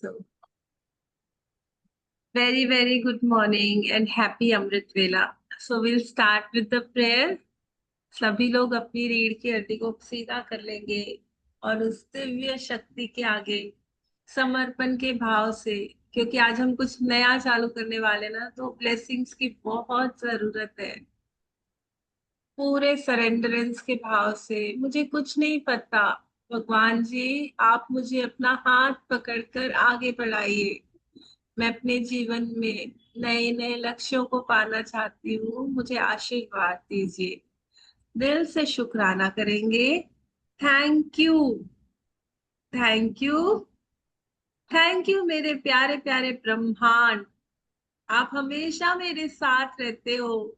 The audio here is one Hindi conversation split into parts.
So, very good morning and happy Amrit Vela. So, we'll start with the prayer. सभी लोग अपनी रीढ़ की हड्डी को सीधा कर लेंगे और उस दिव्य शक्ति के आगे समर्पण के भाव से, क्योंकि आज हम कुछ नया चालू करने वाले ना, तो ब्लेसिंग्स की बहुत जरूरत है। पूरे सरेंडरेंस के भाव से, मुझे कुछ नहीं पता भगवान जी, आप मुझे अपना हाथ पकड़कर आगे बढ़ाइए। मैं अपने जीवन में नए नए लक्ष्यों को पाना चाहती हूँ, मुझे आशीर्वाद दीजिए। दिल से शुक्राना करेंगे। Thank you, thank you, thank you मेरे प्यारे प्यारे ब्रह्मांड। आप हमेशा मेरे साथ रहते हो,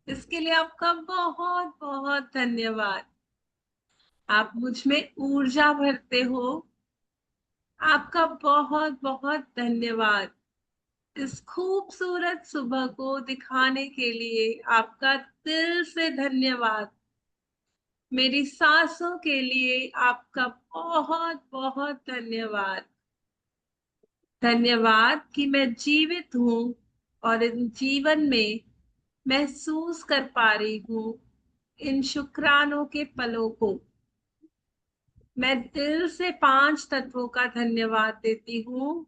इसके लिए आपका बहुत बहुत धन्यवाद। आप मुझ में ऊर्जा भरते हो, आपका बहुत बहुत धन्यवाद। इस खूबसूरत सुबह को दिखाने के लिए आपका दिल से धन्यवाद। मेरी सांसों के लिए आपका बहुत बहुत धन्यवाद। धन्यवाद कि मैं जीवित हूँ और इन जीवन में महसूस कर पा रही हूँ इन शुक्रानों के पलों को। मैं दिल से 5 तत्वों का धन्यवाद देती हूँ।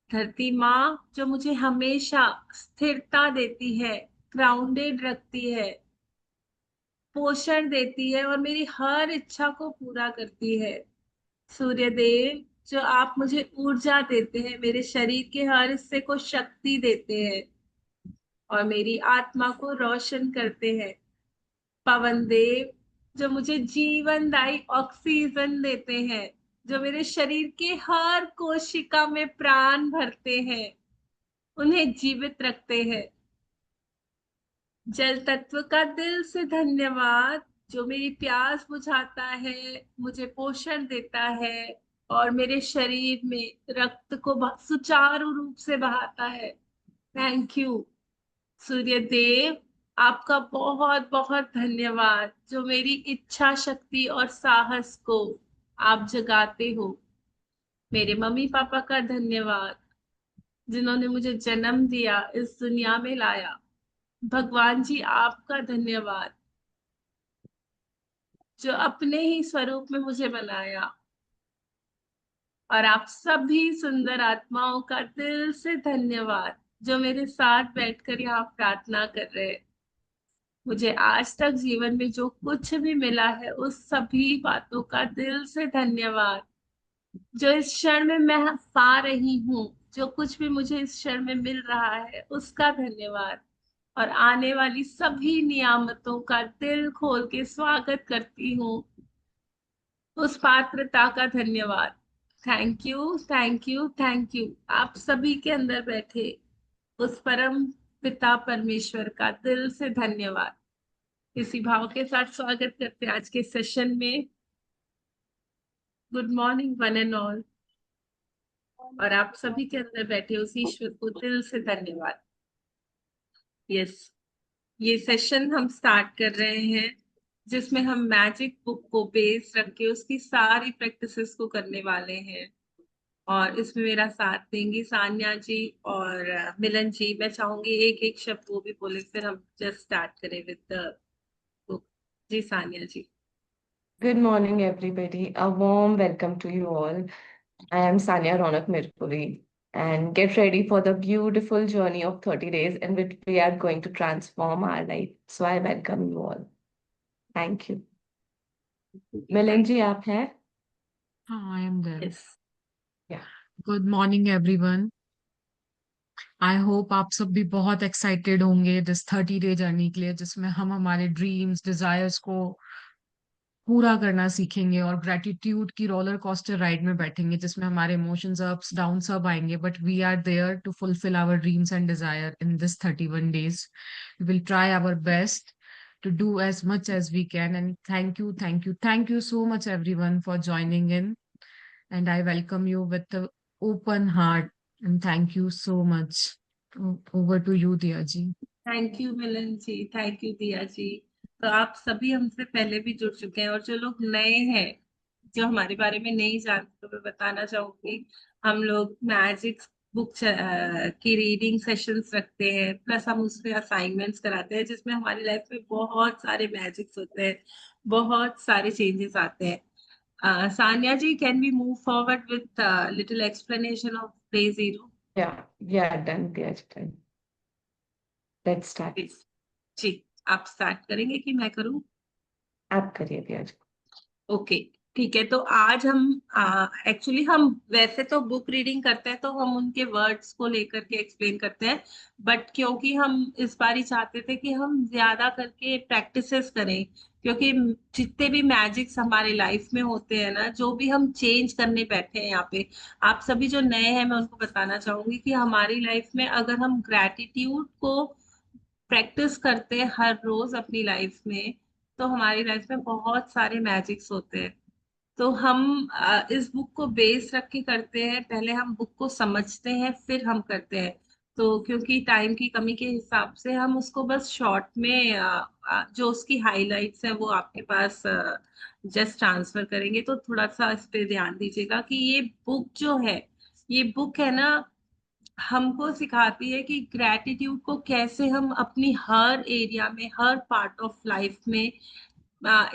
धरती माँ जो मुझे हमेशा स्थिरता देती है, ग्राउंडेड रखती है, पोषण देती है और मेरी हर इच्छा को पूरा करती है। सूर्य देव जो आप मुझे ऊर्जा देते हैं, मेरे शरीर के हर हिस्से को शक्ति देते हैं और मेरी आत्मा को रोशन करते हैं। पवन देव जो मुझे जीवनदायी ऑक्सीजन देते हैं, जो मेरे शरीर के हर कोशिका में प्राण भरते हैं, उन्हें जीवित रखते हैं। जल तत्व का दिल से धन्यवाद जो मेरी प्यास बुझाता है, मुझे पोषण देता है और मेरे शरीर में रक्त को सुचारू रूप से बहाता है। थैंक यू सूर्य देव, आपका बहुत बहुत धन्यवाद जो मेरी इच्छा शक्ति और साहस को आप जगाते हो। मेरे मम्मी पापा का धन्यवाद जिन्होंने मुझे जन्म दिया, इस दुनिया में लाया। भगवान जी आपका धन्यवाद जो अपने ही स्वरूप में मुझे बनाया। और आप सभी सुंदर आत्माओं का दिल से धन्यवाद जो मेरे साथ बैठकर यहाँ प्रार्थना कर रहे हैं। मुझे आज तक जीवन में जो कुछ भी मिला है उस सभी बातों का दिल से धन्यवाद। जो इस क्षण में मैं पा रही हूँ, जो कुछ भी मुझे इस क्षण में मिल रहा है उसका धन्यवाद। और आने वाली सभी नियामतों का दिल खोल के स्वागत करती हूँ, उस पात्रता का धन्यवाद। Thank you, thank you, thank you. आप सभी के अंदर बैठे उस परम पिता परमेश्वर का दिल से धन्यवाद। इसी भाव के साथ स्वागत करते हैं आज के सेशन में। Good morning one and all. और आप सभी के अंदर बैठे उस ईश्वर को दिल से धन्यवाद। यस, ये सेशन हम स्टार्ट कर रहे हैं जिसमें हम मैजिक बुक को बेस रख के उसकी सारी प्रैक्टिसेस को करने वाले हैं। और इसमें मेरा साथ देंगी सान्या जी और मिलन जी। मैं चाहूंगी एक एक शब्द वो भी बोले, फिर हम जस्ट स्टार्ट करें विद द बुक। जी Sanya ji. Good morning, everybody. A warm welcome to you all. I am Sanya Ronak Mirpuri, and get ready for the beautiful journey of 30 days in which we are going to transform our life. So I welcome you all. Thank you. मिलन जी आप हैं? हाँ, I am there. Yes. Yeah. Good morning everyone. I hope आप सब भी बहुत एक्साइटेड होंगे दिस 30 डे जर्नी के लिए, जिसमें हम हमारे ड्रीम्स डिजायर्स को पूरा करना सीखेंगे और ग्रेटिट्यूड की रोलर कोस्टर राइड में बैठेंगे, जिसमें हमारे इमोशंस अप्स डाउन सब आएंगे, but we are there to fulfil our dreams and desire in this 31 days. We will try our best to do as much as we can, and thank you so much everyone for joining in, and I welcome you with the open heart, and thank you so much. Over to you, Diya ji. Thank you Milan ji, thank you Diya ji. तो आप सभी हमसे पहले भी जुड़ चुके हैं और जो लोग नए हैं जो हमारे बारे में नहीं जानते तो मैं बताना चाहूंगी। हम लोग मैजिक बुक की रीडिंग सेशंस रखते हैं, प्लस हम उसमें असाइनमेंट्स कराते हैं जिसमें हमारी लाइफ में बहुत सारे मैजिक्स होते हैं, बहुत सारे चेंजेस आते हैं। Sanya ji, can we move forward with little explanation of day zero, Yeah, done, Priya ji, done. Let's start. please? जी, आप स्टार्ट करेंगे कि मैं करूं? आप करिए प्रिया जी। ओके, ठीक है। तो आज हम एक्चुअली हम वैसे तो बुक रीडिंग करते हैं तो हम उनके वर्ड्स को लेकर के एक्सप्लेन करते हैं, बट क्योंकि हम इस बार ही चाहते थे कि हम ज्यादा करके प्रैक्टिसेस करें, क्योंकि जितने भी मैजिक्स हमारे लाइफ में होते हैं ना, जो भी हम चेंज करने बैठे हैं यहाँ पे, आप सभी जो नए हैं मैं उनको बताना चाहूंगी कि हमारी लाइफ में अगर हम ग्रैटिट्यूड को प्रैक्टिस करते हैं हर रोज अपनी लाइफ में, तो हमारी लाइफ में बहुत सारे मैजिक्स होते हैं। तो हम इस बुक को बेस रख के करते हैं, पहले हम बुक को समझते हैं फिर हम करते हैं। तो क्योंकि टाइम की कमी के हिसाब से हम उसको बस शॉर्ट में जो उसकी हाइलाइट्स है वो आपके पास जस्ट ट्रांसफर करेंगे। तो थोड़ा सा इस पे ध्यान दीजिएगा कि ये बुक जो है, ये बुक है ना, हमको सिखाती है कि ग्रैटिट्यूड को कैसे हम अपनी हर एरिया में, हर पार्ट ऑफ लाइफ में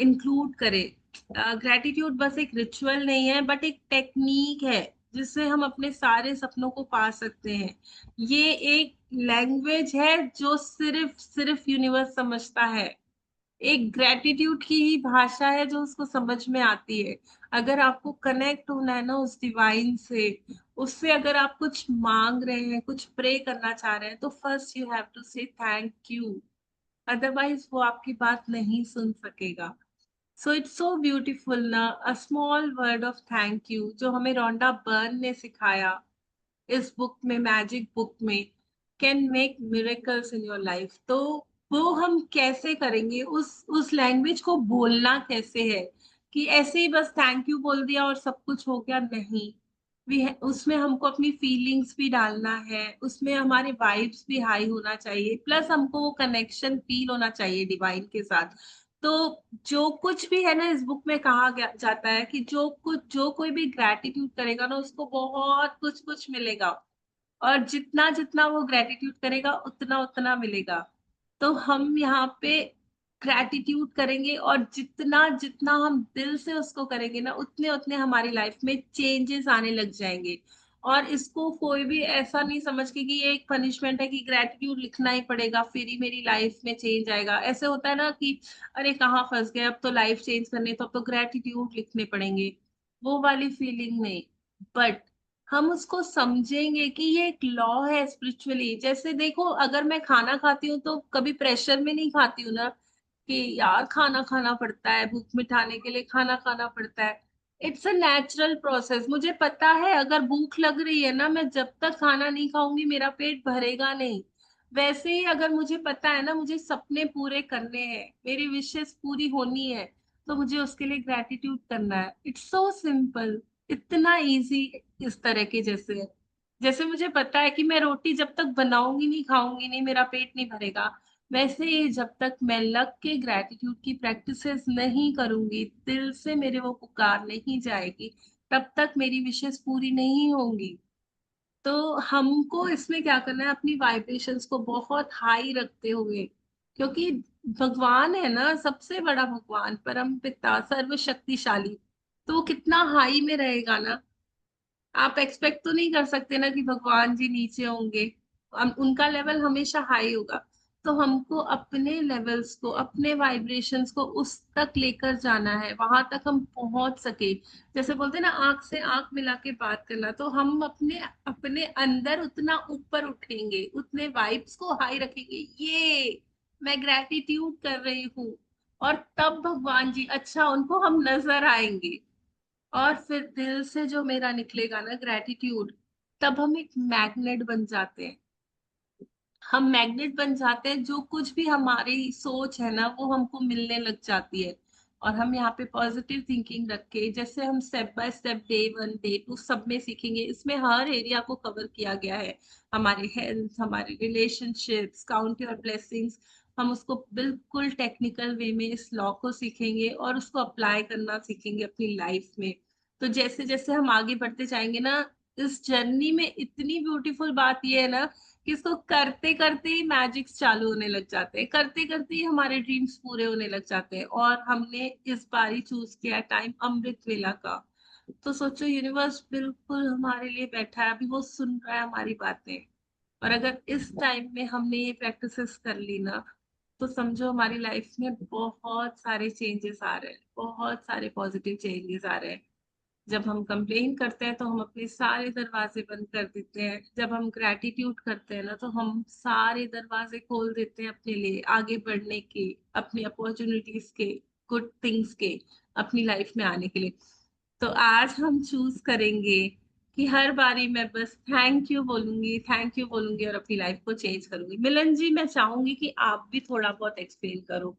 इंक्लूड करें। ग्रैटिट्यूड बस एक रिचुअल नहीं है, बट एक टेक्निक है जिससे हम अपने सारे सपनों को पा सकते हैं। ये एक लैंग्वेज है जो सिर्फ सिर्फ यूनिवर्स समझता है। एक ग्रेटिट्यूड की ही भाषा है जो उसको समझ में आती है। अगर आपको कनेक्ट होना है ना उस डिवाइन से, उससे अगर आप कुछ मांग रहे हैं, कुछ प्रे करना चाह रहे हैं, तो फर्स्ट यू हैव टू से थैंक यू, अदरवाइज वो आपकी बात नहीं सुन सकेगा। सो इट्स सो ब्यूटीफुल ना, a small word of thank you, जो हमें रोंडा बर्न ने सिखाया इस बुक में, मैजिक बुक में, can make miracles in your life. तो वो हम कैसे करेंगे, उस लैंग्वेज को बोलना कैसे है, कि ऐसे ही बस थैंक यू बोल दिया और सब कुछ हो गया, नहीं। उसमें हमको अपनी फीलिंग्स भी डालना है, उसमें हमारे वाइब्स भी हाई होना चाहिए, प्लस हमको वो कनेक्शन फील होना चाहिए डिवाइन के साथ। तो जो कुछ भी है ना इस बुक में कहा गया जाता है कि जो कोई भी ग्रैटिट्यूड करेगा ना उसको बहुत कुछ कुछ मिलेगा, और जितना जितना वो ग्रेटिट्यूड करेगा उतना उतना मिलेगा। तो हम यहाँ पे ग्रेटिट्यूड करेंगे, और जितना जितना हम दिल से उसको करेंगे ना, उतने उतने हमारी लाइफ में चेंजेस आने लग जाएंगे। और इसको कोई भी ऐसा नहीं समझ के कि ये एक पनिशमेंट है कि ग्रेटिट्यूड लिखना ही पड़ेगा फिर ही मेरी लाइफ में चेंज आएगा। ऐसे होता है ना कि अरे कहाँ फंस गए, अब तो लाइफ चेंज करनी है तो अब तो ग्रेटिट्यूड लिखने पड़ेंगे, वो वाली फीलिंग नहीं। बट हम उसको समझेंगे कि ये एक लॉ है स्पिरिचुअली। जैसे देखो, अगर मैं खाना खाती हूँ तो कभी प्रेशर में नहीं खाती हूँ ना, कि यार खाना खाना पड़ता है, भूख मिटाने के लिए खाना खाना पड़ता है। It's a natural process. मुझे पता है अगर भूख लग रही है ना, मैं जब तक खाना नहीं खाऊंगी मेरा पेट भरेगा नहीं। वैसे ही अगर मुझे पता है ना मुझे सपने पूरे करने हैं, मेरी विशेष पूरी होनी है, तो मुझे उसके लिए ग्रेटिट्यूड करना है। इट्स सो सिंपल, इतना इजी। इस तरह के जैसे जैसे मुझे पता है कि मैं रोटी जब तक बनाऊंगी नहीं, खाऊंगी नहीं, मेरा पेट नहीं भरेगा, वैसे ही जब तक मैं लग के ग्रेटिट्यूड की प्रैक्टिसेस नहीं करूंगी, दिल से मेरे वो पुकार नहीं जाएगी, तब तक मेरी विशेष पूरी नहीं होंगी। तो हमको इसमें क्या करना है, अपनी वाइब्रेशंस को बहुत हाई रखते हुए, क्योंकि भगवान है ना, सबसे बड़ा भगवान, परम पिता, सर्वशक्तिशाली, तो वो कितना हाई में रहेगा ना। आप एक्सपेक्ट तो नहीं कर सकते ना कि भगवान जी नीचे होंगे, उनका लेवल हमेशा हाई होगा। तो हमको अपने लेवल्स को, अपने वाइब्रेशंस को उस तक लेकर जाना है, वहां तक हम पहुंच सके। जैसे बोलते हैं ना, आंख से आंख मिला के बात करना, तो हम अपने अपने अंदर उतना ऊपर उठेंगे, उतने वाइब्स को हाई रखेंगे, ये मैं ग्रेटिट्यूड कर रही हूँ, और तब भगवान जी, अच्छा, उनको हम नजर आएंगे। और फिर दिल से जो मेरा निकलेगा ना ग्रेटिट्यूड, तब हम एक मैग्नेट बन जाते हैं। हम मैग्नेट बन जाते हैं, जो कुछ भी हमारी सोच है ना वो हमको मिलने लग जाती है। और हम यहाँ पे पॉजिटिव थिंकिंग रख के, जैसे हम step by step day 1 day 2 सब में सीखेंगे, इसमें हर एरिया को कवर किया गया है, हमारे हेल्थ, हमारे रिलेशनशिप्स, काउंट योर ब्लेसिंग्स, हम उसको बिल्कुल टेक्निकल वे में इस लॉ को सीखेंगे और उसको अप्लाई करना सीखेंगे अपनी लाइफ में। तो जैसे जैसे हम आगे बढ़ते जाएंगे ना, इस जर्नी में इतनी ब्यूटीफुल बात ये है ना कि इसको करते करते ही मैजिक्स चालू होने लग जाते हैं, करते करते ही हमारे ड्रीम्स पूरे होने लग जाते हैं। और हमने इस बार ही चूज किया टाइम अमृत वेला का। तो सोचो, यूनिवर्स बिल्कुल हमारे लिए बैठा है, अभी वो सुन रहा है हमारी बातें। और अगर इस टाइम में हमने ये प्रैक्टिसेस कर ली ना, तो समझो हमारी लाइफ में बहुत सारे चेंजेस आ रहे हैं, बहुत सारे पॉजिटिव चेंजेस आ रहे हैं। जब हम कंप्लेन करते हैं तो हम अपने सारे दरवाजे बंद कर देते हैं। जब हम ग्रैटिट्यूड करते हैं ना, तो हम सारे दरवाजे खोल देते हैं अपने लिए आगे बढ़ने के, अपनी अपॉर्चुनिटीज के, गुड थिंग्स के, अपनी लाइफ में आने के लिए। तो आज हम चूज करेंगे कि हर बारी मैं बस थैंक यू बोलूंगी और अपनी लाइफ को चेंज करूंगी। मिलन जी, मैं चाहूंगी कि आप भी थोड़ा बहुत एक्सप्लेन करो।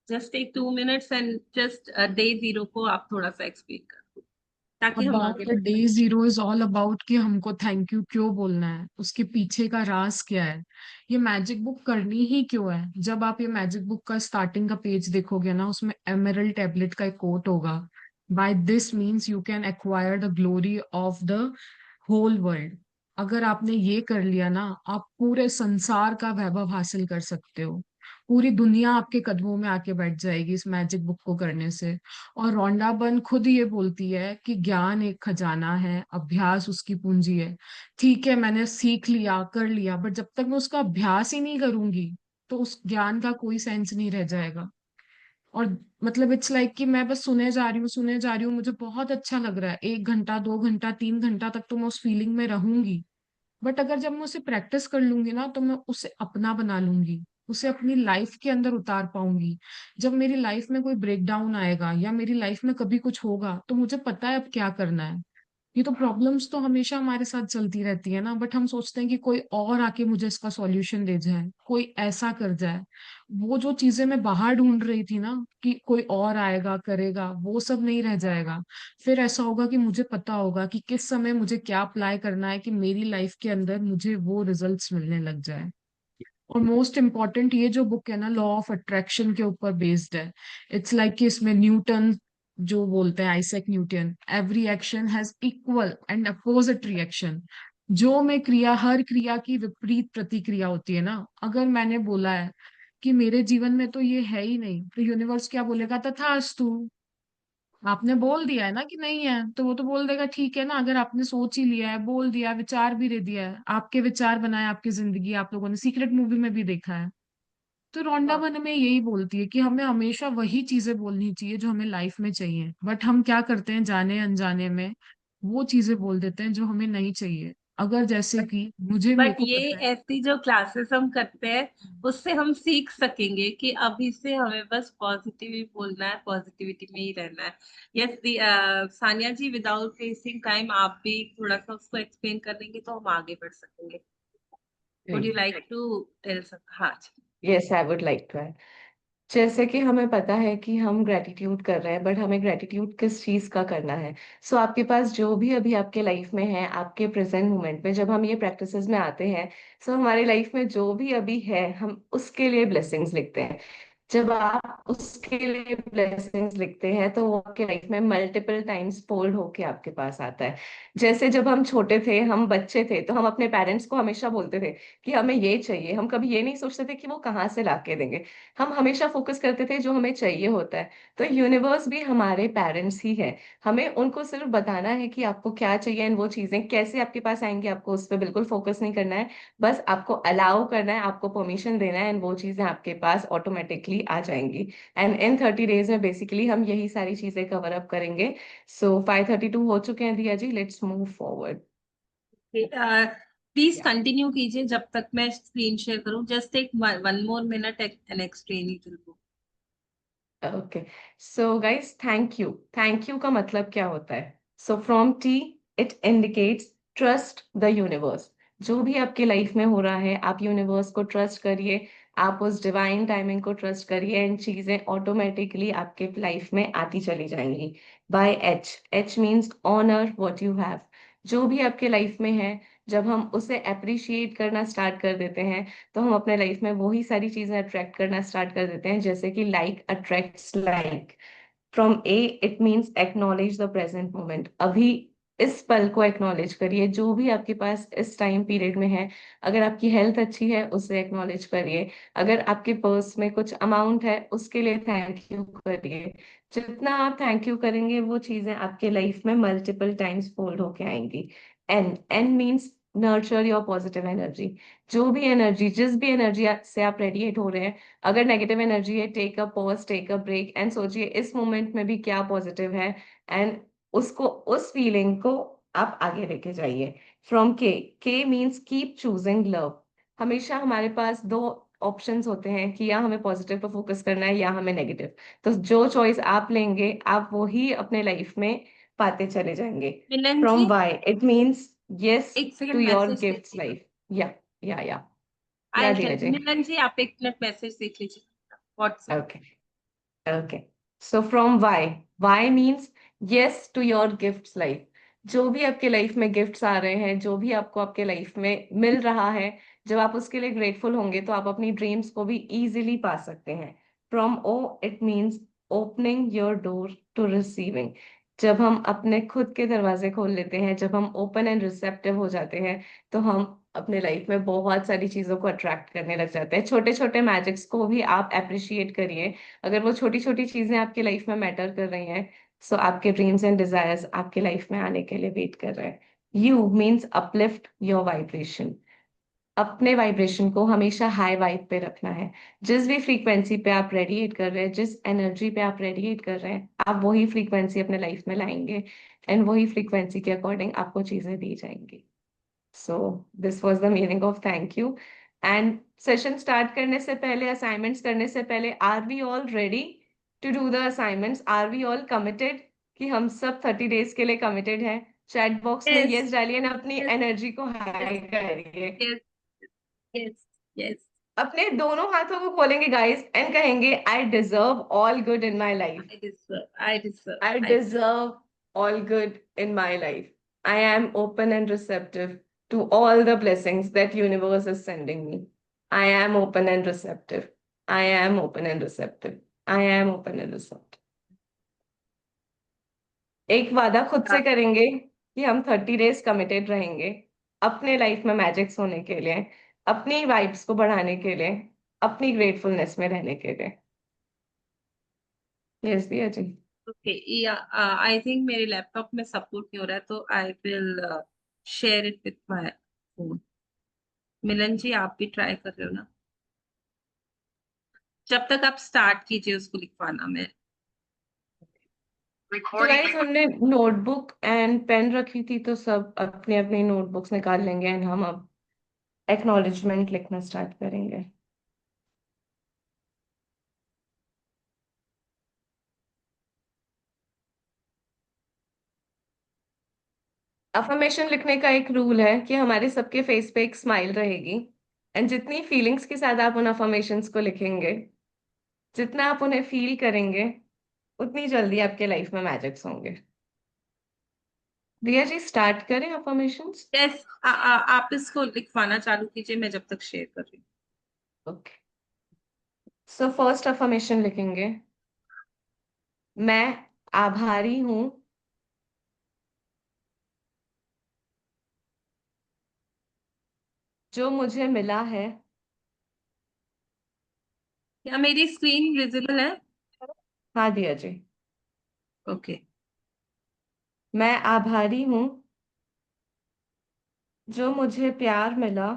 Just take 2 minutes and just day zero को आप थोड़ा सा एक्सप्लेन करो ताकि हम अबाउट आगे द बढ़ डे सकें। जीरो इज ऑल अबाउट कि हमको थैंक यू क्यों बोलना है, उसके पीछे का राज क्या है, ये मैजिक बुक करनी ही क्यों है। जब आप ये मैजिक बुक का स्टार्टिंग का पेज देखोगे ना, उसमें एमरल्ड टैबलेट का एक कोट होगा, by this means you can acquire the glory of the whole world. अगर आपने ये कर लिया ना, आप पूरे संसार का वैभव हासिल कर सकते हो। पूरी दुनिया आपके कदमों में आके बैठ जाएगी इस मैजिक बुक को करने से। और रोंडा बर्न खुद ये बोलती है कि ज्ञान एक खजाना है, अभ्यास उसकी पूंजी है। ठीक है, मैंने सीख लिया, कर लिया, बट जब तक मैं उसका अभ्यास ही नहीं करूंगी, तो उस ज्ञान का कोई सेंस नहीं रह जाएगा। और मतलब इट्स लाइक कि मैं बस सुने जा रही हूँ, मुझे बहुत अच्छा लग रहा है, 1 घंटा 2 घंटा 3 घंटा तक तो मैं उस फीलिंग में रहूंगी। बट अगर जब मैं उसे प्रैक्टिस कर लूंगी ना, तो मैं उसे अपना बना लूंगी, उसे अपनी लाइफ के अंदर उतार पाऊंगी। जब मेरी लाइफ में कोई ब्रेकडाउन आएगा या मेरी लाइफ में कभी कुछ होगा, तो मुझे पता है अब क्या करना है। ये तो प्रॉब्लम्स तो हमेशा हमारे साथ चलती रहती है ना, बट हम सोचते हैं कि कोई और आके मुझे इसका सॉल्यूशन दे जाए, कोई ऐसा कर जाए। वो जो चीजें मैं बाहर ढूंढ रही थी ना, कि कोई और आएगा करेगा, वो सब नहीं रह जाएगा। फिर ऐसा होगा कि मुझे पता होगा कि किस समय मुझे क्या अप्लाई करना है कि मेरी लाइफ के अंदर मुझे वो रिजल्ट्स मिलने लग जाए। और मोस्ट इम्पॉर्टेंट, ये जो बुक है ना, लॉ ऑफ अट्रैक्शन के ऊपर बेस्ड है। इट्स लाइक कि इसमें न्यूटन जो बोलते हैं, Isaac Newton, every action has equal and opposite reaction. जो में क्रिया, हर क्रिया की विपरीत प्रतिक्रिया होती है ना। अगर मैंने बोला है कि मेरे जीवन में तो ये है ही नहीं, तो यूनिवर्स क्या बोलेगा? तथास्तु। आपने बोल दिया है ना कि नहीं है, तो वो तो बोल देगा ठीक है ना। अगर आपने सोच ही लिया है, बोल दिया, विचार भी दे दिया है, आपके विचार बनाए आपकी जिंदगी, आप लोगों ने सीक्रेट मूवी में भी देखा है। तो रोंडा हाँ। मन में यही बोलती है कि हमें हमेशा वही चीजें बोलनी चाहिए जो हमें लाइफ में चाहिए, बट हम क्या करते हैं जाने अनजाने में, वो चीजें बोल देते हैं जो हमें नहीं चाहिए। अगर जैसे कि मुझे, मेरे बट को ये पता है। ऐसी जो क्लासेस हम करते हैं, उससे हम सीख सकेंगे कि अभी से हमें बस पॉजिटिव ही बोलना है, पॉजिटिविटी में ही रहना है। यस, सानिया जी, विदाउट वेस्टिंग टाइम आप भी थोड़ा सा उसको एक्सप्लेन कर देंगे तो हम आगे बढ़ सकेंगे। Would you like to tell some? हाँ जी। Yes, I would like to. जैसे कि हमें पता है कि हम ग्रेटिट्यूड कर रहे हैं, बट हमें ग्रेटिट्यूड किस चीज का करना है। सो आपके पास जो भी अभी आपके लाइफ में है, आपके प्रेजेंट मोमेंट में जब हम ये प्रैक्टिसेस में आते हैं, सो हमारी लाइफ में जो भी अभी है, हम उसके लिए ब्लेसिंग्स लिखते हैं। जब आप उसके लिए ब्लेसिंग्स लिखते हैं, तो वो आपके लाइफ में मल्टीपल टाइम्स फोल्ड होके आपके पास आता है। जैसे जब हम छोटे थे, हम बच्चे थे, तो हम अपने पेरेंट्स को हमेशा बोलते थे कि हमें ये चाहिए। हम कभी ये नहीं सोचते थे कि वो कहाँ से ला के देंगे। हम हमेशा फोकस करते थे जो हमें चाहिए होता है। तो यूनिवर्स भी हमारे पेरेंट्स ही है। हमें उनको सिर्फ बताना है कि आपको क्या चाहिए, एंड वो चीजें कैसे आपके पास आएंगी, आपको उस पर बिल्कुल फोकस नहीं करना है। बस आपको अलाउ करना है, आपको परमिशन देना है, एंड वो चीजें आपके पास ऑटोमेटिकली आ जाएंगी। एंड इन 30 डेज में बेसिकली हम यही सारी चीजें कवर अप करेंगे। सो 5:32 हो चुके हैं Diya ji, let's move forward. Please continue कीजिए जब तक मैं स्क्रीन शेयर करूं। Just take 1 more minute and explain it to. Okay. So guys, thank you. Thank you का मतलब क्या होता है? So from T, it indicates trust the universe. जो भी आपकी लाइफ में हो रहा है, आप यूनिवर्स को ट्रस्ट करिए, आप उस डिवाइन टाइमिंग को ट्रस्ट करिए, एंड चीजें ऑटोमेटिकली आपके लाइफ में आती चली जाएंगी। By H, H means honour what you have. जो भी आपके लाइफ में है, जब हम उसे अप्रिशिएट करना स्टार्ट कर देते हैं, तो हम अपने लाइफ में वही सारी चीजें अट्रैक्ट करना स्टार्ट कर देते हैं, जैसे कि like attracts like. From A it means acknowledge the present moment. अभी इस पल को एक्नॉलेज करिए, जो भी आपके पास इस टाइम पीरियड में है। अगर आपकी हेल्थ अच्छी है, उसे एक्नॉलेज करिए। अगर आपके पर्स में कुछ अमाउंट है, उसके लिए थैंक यू करिए। जितना आप थैंक यू करेंगे, वो चीजें आपके लाइफ में मल्टीपल टाइम्स फोल्ड होके आएंगी। N N means nurture your positive energy. जो भी एनर्जी, जिस भी एनर्जी से आप रेडिएट हो रहे हैं, अगर नेगेटिव एनर्जी है, take a pause, take a break and सोचिए इस मोमेंट में भी क्या पॉजिटिव है। एंड उसको, उस फीलिंग को आप आगे लेके जाइए। फ्रॉम के, के मीन्स कीप चूजिंग लव। हमेशा हमारे पास दो ऑप्शंस होते हैं कि या हमें पॉजिटिव पे फोकस करना है या हमें नेगेटिव। तो जो चॉइस आप लेंगे, आप वो ही अपने लाइफ में पाते चले जाएंगे। Milan from G, Y it means yes एक two second your message gifts देखिए। लाइफ। या या आई या दिया जी। मिलन जी, आप एक मिनट मैसेज देख लीजिए WhatsApp. Okay okay. So from Y, Y means yes to your gifts life. जो भी आपके लाइफ में गिफ्ट्स आ रहे हैं, जो भी आपको आपके लाइफ में मिल रहा है, जब आप उसके लिए ग्रेटफुल होंगे, तो आप अपनी ड्रीम्स को भी इजीली पा सकते हैं। From O it means opening your door to receiving. जब हम अपने खुद के दरवाजे खोल लेते हैं, जब हम ओपन एंड रिसेप्टिव हो जाते हैं, तो हम अपने लाइफ में बहुत सारी चीजों को अट्रैक्ट करने लग जाते हैं। छोटे छोटे मैजिक्स को भी आप अप्रिशिएट करिए। अगर वो छोटी छोटी चीजें आपकी लाइफ में मैटर कर रही हैं, सो आपके ड्रीम्स एंड डिजायर्स आपके लाइफ में आने के लिए वेट कर रहे हैं। You means uplift your vibration. अपने वाइब्रेशन को हमेशा हाई वाइब पे रखना है। जिस भी फ्रीक्वेंसी पे आप रेडिएट कर रहे हैं, जिस एनर्जी पे आप रेडिएट कर रहे हैं, आप वही फ्रीक्वेंसी अपने लाइफ में लाएंगे। एंड वही फ्रीक्वेंसी के अकॉर्डिंग आपको चीजें दी जाएंगी। So this was the meaning of thank you. And session start करने से पहले, असाइनमेंट्स करने से पहले, are we all ready to do the assignments? Are we all committed कि हम सब 30 डेज के लिए कमिटेड हैं? चैट बॉक्स में यस, यस डालिए ना, अपनी यस, एनर्जी को यस, हाई करिए। Yes, yes, yes. अपने दोनों हाथों को खोलेंगे गाइस एंड कहेंगे I deserve all good in my life. I deserve, I deserve, I I deserve. deserve all good in my life. I am open and receptive to all the blessings that universe is sending me. I am open and receptive. I am open and receptive. I am open and receptive. एक वादा खुद से करेंगे कि हम 30 डेज कमिटेड रहेंगे अपने लाइफ में मैजिक्स होने के लिए, अपनी वाइब्स को बढ़ाने के लिए, अपनी ग्रेटफुलनेस में रहने के लिए। Yes Diya ji. Okay, I think मेरे लैपटॉप में सपोर्ट नहीं हो रहा है, तो I will share it with my phone. Milan ji, आप भी ट्राई कर रहे हो ना? जब तक आप स्टार्ट कीजिए उसको लिखवाना। मैं तो गाइस, हमने नोटबुक एंड पेन रखी थी, तो सब अपनी अपनी नोटबुक्स निकाल लेंगे एंड हम अब एक्नॉलेजमेंट लिखना स्टार्ट करेंगे। अफर्मेशन लिखने का एक रूल है कि हमारे सबके फेस पे एक स्माइल रहेगी। एंड जितनी फीलिंग्स के साथ आप उन अफर्मेशंस को लिखेंगे, जितना आप उन्हें फील करेंगे, उतनी जल्दी आपके लाइफ में मैजिक्स होंगे। रिया जी, स्टार्ट करें अफर्मेशंस? यस, आप इसको लिखवाना चालू कीजिए, मैं जब तक शेयर कर रही हूँ। ओके। सो फर्स्ट अफर्मेशन लिखेंगे, मैं आभारी हूँ जो मुझे मिला है। क्या मेरी स्क्रीन विजिबल है? हाँ दिया जी। ओके। मैं आभारी हूँ जो मुझे प्यार मिला,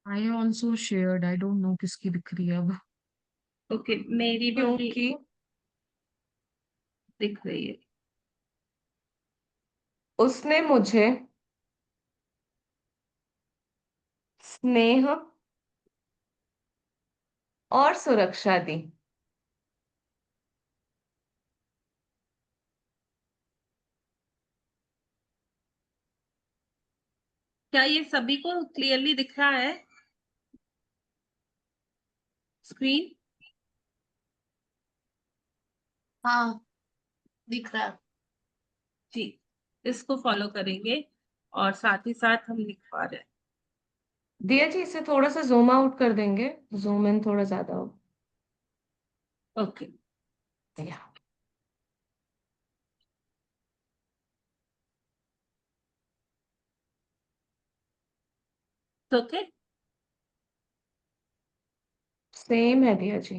I also shared, I don't know किसकी दिख रही है अब। ओके, मेरी भी क्योंकि दिख रही है। उसने मुझे स्नेह और सुरक्षा दी। क्या ये सभी को क्लियरली दिख रहा है स्क्रीन? हाँ, दिख रहा है। जी, इसको फॉलो करेंगे। और साथ ही साथ हम लिख पा रहे हैं। दिया जी, इसे थोड़ा सा जूम आउट कर देंगे, जूम इन थोड़ा ज्यादा हो। ओके। या ओके। सेम है दिया जी।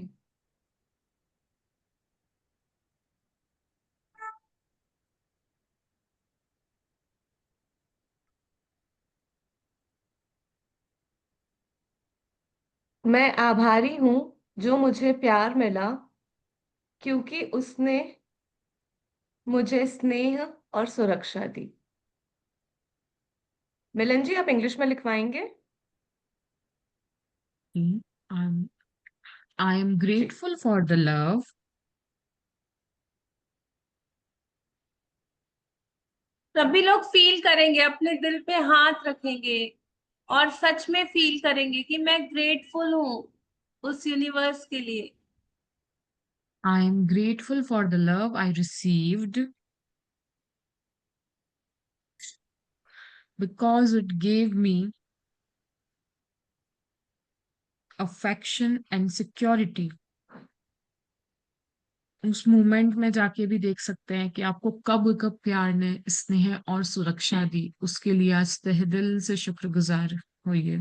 मैं आभारी हूँ जो मुझे प्यार मिला, क्योंकि उसने मुझे स्नेह और सुरक्षा दी। मिलन जी, आप इंग्लिश में लिखवाएंगे? I'm, I am ji. grateful for the love सभी लोग फील करेंगे, अपने दिल पे हाथ रखेंगे और सच में फील करेंगे कि मैं ग्रेटफुल हूँ उस यूनिवर्स के लिए। I am grateful for the love I received because it gave me affection and security. उस मोमेंट में जाके भी देख सकते हैं कि आपको कब कब प्यार ने स्नेह और सुरक्षा दी, उसके लिए आज तहे दिल से शुक्रगुजार होइए।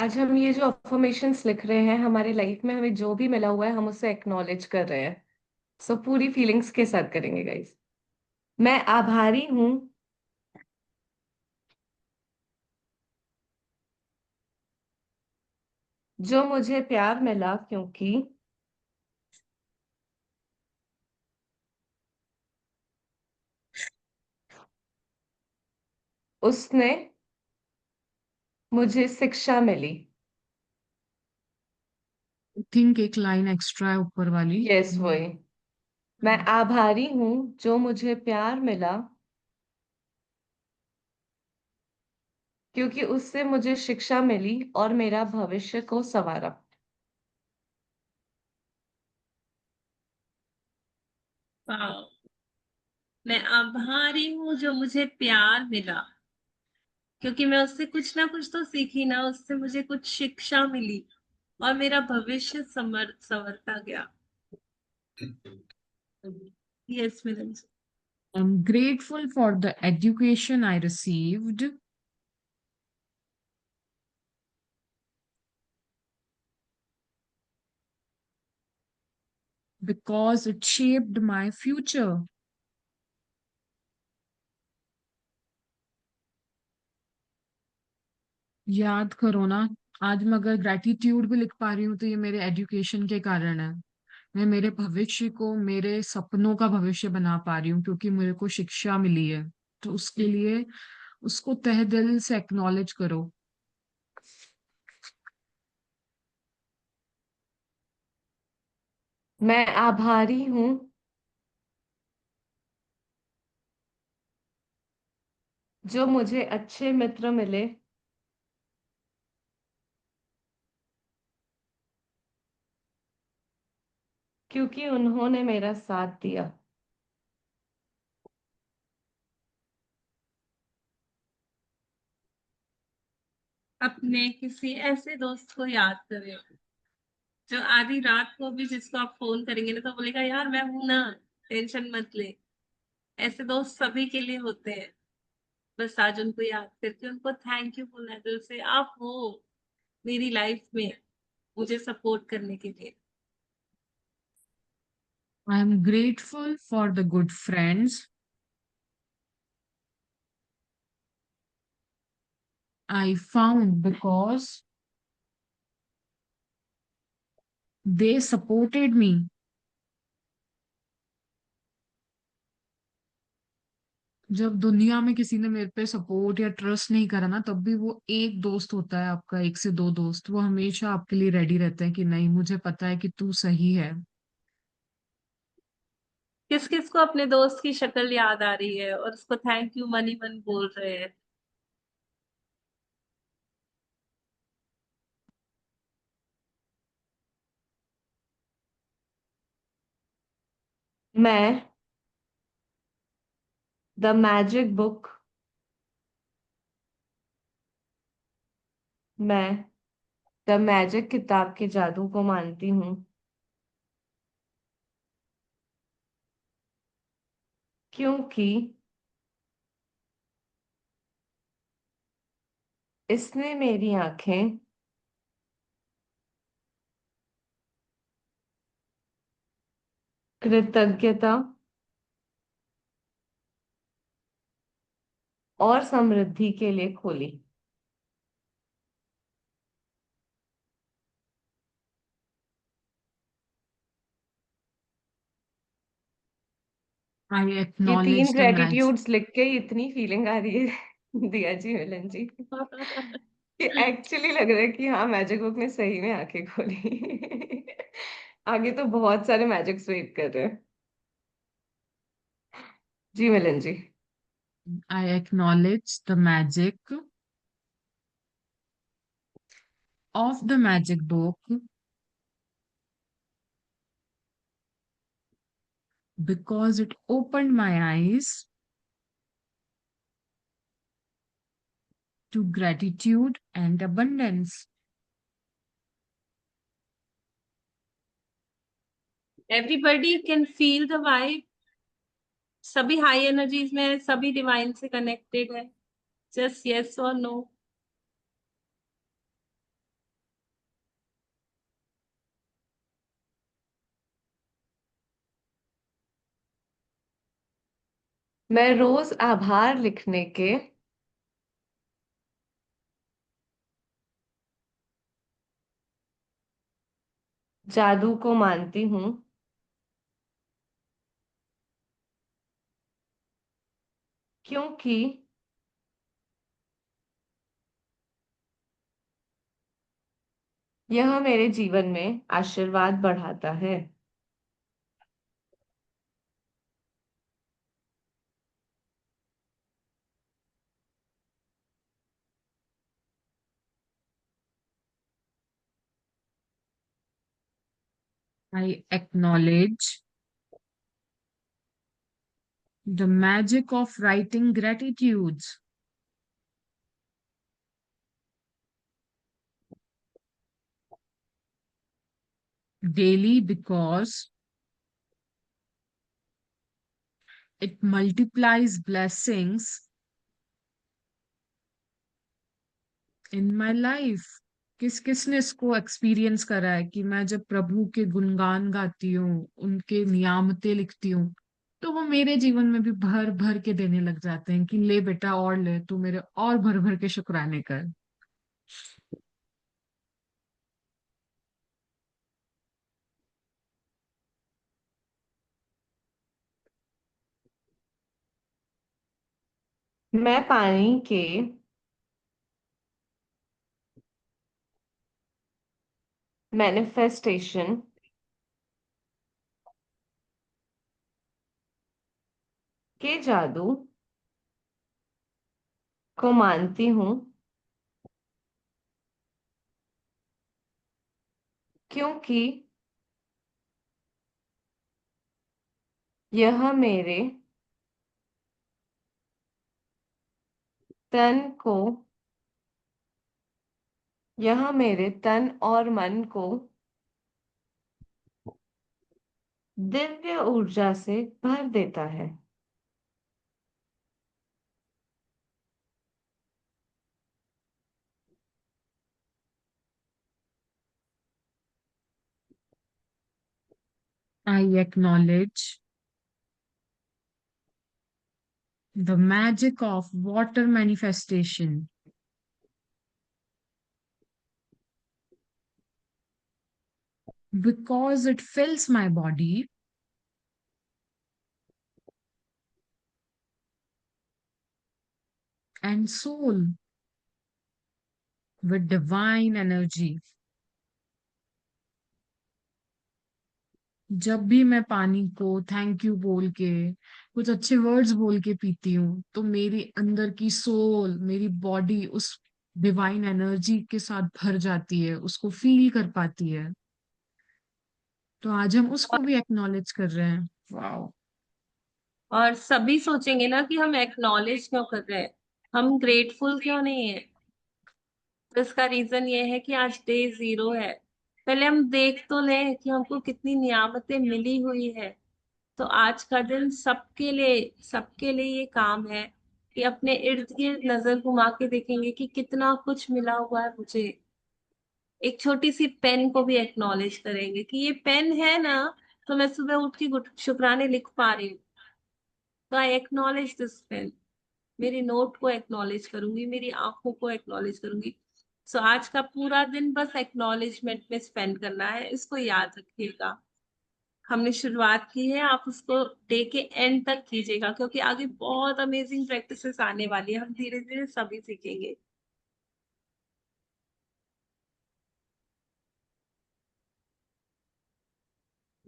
आज हम ये जो अफर्मेशंस लिख रहे हैं, हमारे लाइफ में हमें जो भी मिला हुआ है हम उसे एक्नॉलेज कर रहे हैं। सो पूरी फीलिंग्स के साथ करेंगे गाइस। मैं आभारी हूँ जो मुझे प्यार मिला, क्योंकि उसने मुझे शिक्षा मिली। थिंक एक लाइन एक्स्ट्रा है ऊपर वाली। यस, वही। मैं आभारी हूँ जो मुझे प्यार मिला, क्योंकि उससे मुझे शिक्षा मिली और मेरा भविष्य को संवारा। वाह। मैं आभारी हूँ जो मुझे प्यार मिला, क्योंकि मैं उससे कुछ ना कुछ तो सीखी ना, उससे मुझे कुछ शिक्षा मिली और मेरा भविष्य संवरता गया। Yes Milan ji. I'm grateful for the education I received because it shaped my future. याद करो ना, आज मैं अगर ग्रेटिट्यूड भी लिख पा रही हूँ तो ये मेरे एजुकेशन के कारण है। मैं मेरे भविष्य को मेरे सपनों का भविष्य बना पा रही हूँ क्योंकि मेरे को शिक्षा मिली है। तो उसके लिए उसको तहे दिल से एक्नॉलेज करो। मैं आभारी हूँ जो मुझे अच्छे मित्र मिले, क्योंकि उन्होंने मेरा साथ दिया। अपने किसी ऐसे दोस्त को याद करें जो आधी रात को भी जिसको आप फोन करेंगे ना तो बोलेगा यार मैं हूं ना, टेंशन मत ले। ऐसे दोस्त सभी के लिए होते हैं। बस आज उनको याद करके उनको थैंक यू बोलना है दिल से, आप हो मेरी लाइफ में मुझे सपोर्ट करने के लिए। I am grateful for the good friends I found because they supported me। जब दुनिया में किसी ने मेरे पे सपोर्ट या ट्रस्ट नहीं करा ना, तब भी वो एक दोस्त होता है आपका, एक से दो दोस्त, वो हमेशा आपके लिए रेडी रहते हैं कि नहीं, मुझे पता है कि तू सही है। किस किस को अपने दोस्त की शक्ल याद आ रही है और उसको थैंक यू मनी मन बोल रहे हैं? मैं द मैजिक बुक मैं द मैजिक किताब के जादू को मानती हूँ, क्योंकि इसने मेरी आंखें कृतज्ञता और समृद्धि के लिए खोली। I ये तीन acknowledge the magic. ग्रेटिट्यूड्स लिख के ही इतनी फीलिंग आ रही है दिया जी, मिलन जी, कि एक्चुअली लग रहा है कि हाँ, मैजिक बुक ने सही में आंखें खोली। आगे तो बहुत सारे मैजिक्स वेट कर रहे हैं। जी मिलन जी। I acknowledge the magic of the magic book because it opened my eyes to gratitude and abundance. Everybody can feel the vibe. सभी हाई एनर्जीज में है, सभी डिवाइन से कनेक्टेड है। जस्ट यस और नो। मैं रोज आभार लिखने के जादू को मानती हूँ, क्योंकि यह मेरे जीवन में आशीर्वाद बढ़ाता है। I acknowledge the magic of writing gratitudes daily because it multiplies blessings in my life. किस किसने इसको एक्सपीरियंस करा है कि मैं जब प्रभु के गुणगान गाती हूँ, उनके नियामतें लिखती हूँ, तो वो मेरे जीवन में भी भर भर के देने लग जाते हैं कि ले बेटा और ले, तू मेरे और भर भर के शुक्राने कर। मैं पानी के मैनिफेस्टेशन के जादू को मानती हूँ, क्योंकि यह तन को मेरे तन और मन को दिव्य ऊर्जा से भर देता है। I acknowledge the magic of water manifestation because it fills my body and soul with divine energy. जब भी मैं पानी को थैंक यू बोल के, कुछ अच्छे वर्ड्स बोल के पीती हूँ, तो मेरी अंदर की सोल, मेरी बॉडी उस डिवाइन एनर्जी के साथ भर जाती है, उसको फील कर पाती है। तो आज हम उसको भी एक्नॉलेज कर रहे हैं। वाओ। और सभी सोचेंगे ना कि हम एक्नॉलेज क्यों कर रहे हैं, हम ग्रेटफुल क्यों नहीं है। तो इसका रीजन ये है कि आज डे 0 है। पहले हम देख तो लें कि हमको कितनी नियामतें मिली हुई है। तो आज का दिन सबके लिए ये काम है कि अपने इर्द गिर्द नजर घुमा के देखेंगे कि कितना कुछ मिला हुआ है मुझे। एक छोटी सी पेन को भी एक्नॉलेज करेंगे कि ये पेन है ना, तो मैं सुबह उठ के शुक्राने लिख पा रही हूँ। तो आई एक्नॉलेज दिस पेन। मेरी नोट को एक्नॉलेज करूंगी, मेरी आंखों को एक्नॉलेज करूंगी। सो आज का पूरा दिन बस एक्नॉलेजमेंट में स्पेंड करना है, इसको याद रखिएगा। हमने शुरुआत की है, आप उसको डे के एंड तक कीजिएगा, क्योंकि आगे बहुत अमेजिंग प्रैक्टिसेस आने वाली है, हम धीरे धीरे सभी सीखेंगे।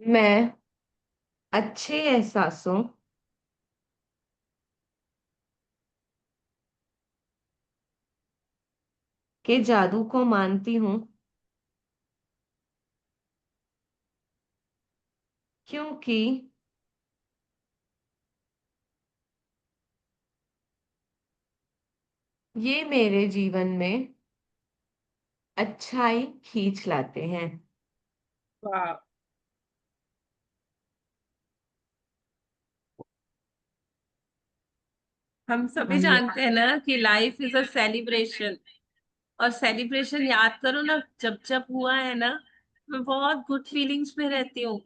मैं अच्छे एहसासों के जादू को मानती हूँ, क्योंकि ये मेरे जीवन में अच्छाई खींच लाते हैं। वाह। हम सभी आई जानते हैं ना कि लाइफ इज अ सेलिब्रेशन। और सेलिब्रेशन याद करो ना, जब जब हुआ है ना, मैं बहुत गुड फीलिंग्स में रहती हूँ।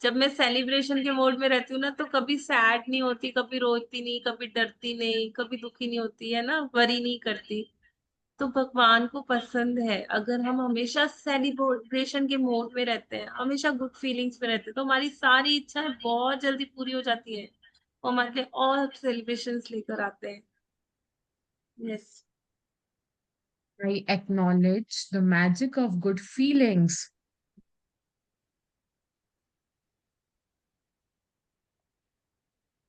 जब मैं सेलिब्रेशन के मोड में रहती हूँ ना, तो कभी सैड नहीं होती, कभी रोती नहीं, कभी डरती नहीं, कभी दुखी नहीं होती है ना, वरी नहीं करती। तो भगवान को पसंद है अगर हम हमेशा सेलिब्रेशन के मोड में रहते हैं, हमेशा गुड फीलिंग्स में रहते हैं, तो हमारी सारी इच्छाएं बहुत जल्दी पूरी हो जाती है। और हमारे लिए और सेलिब्रेशंस लेकर आते हैं। Yes. I acknowledge the magic of good feelings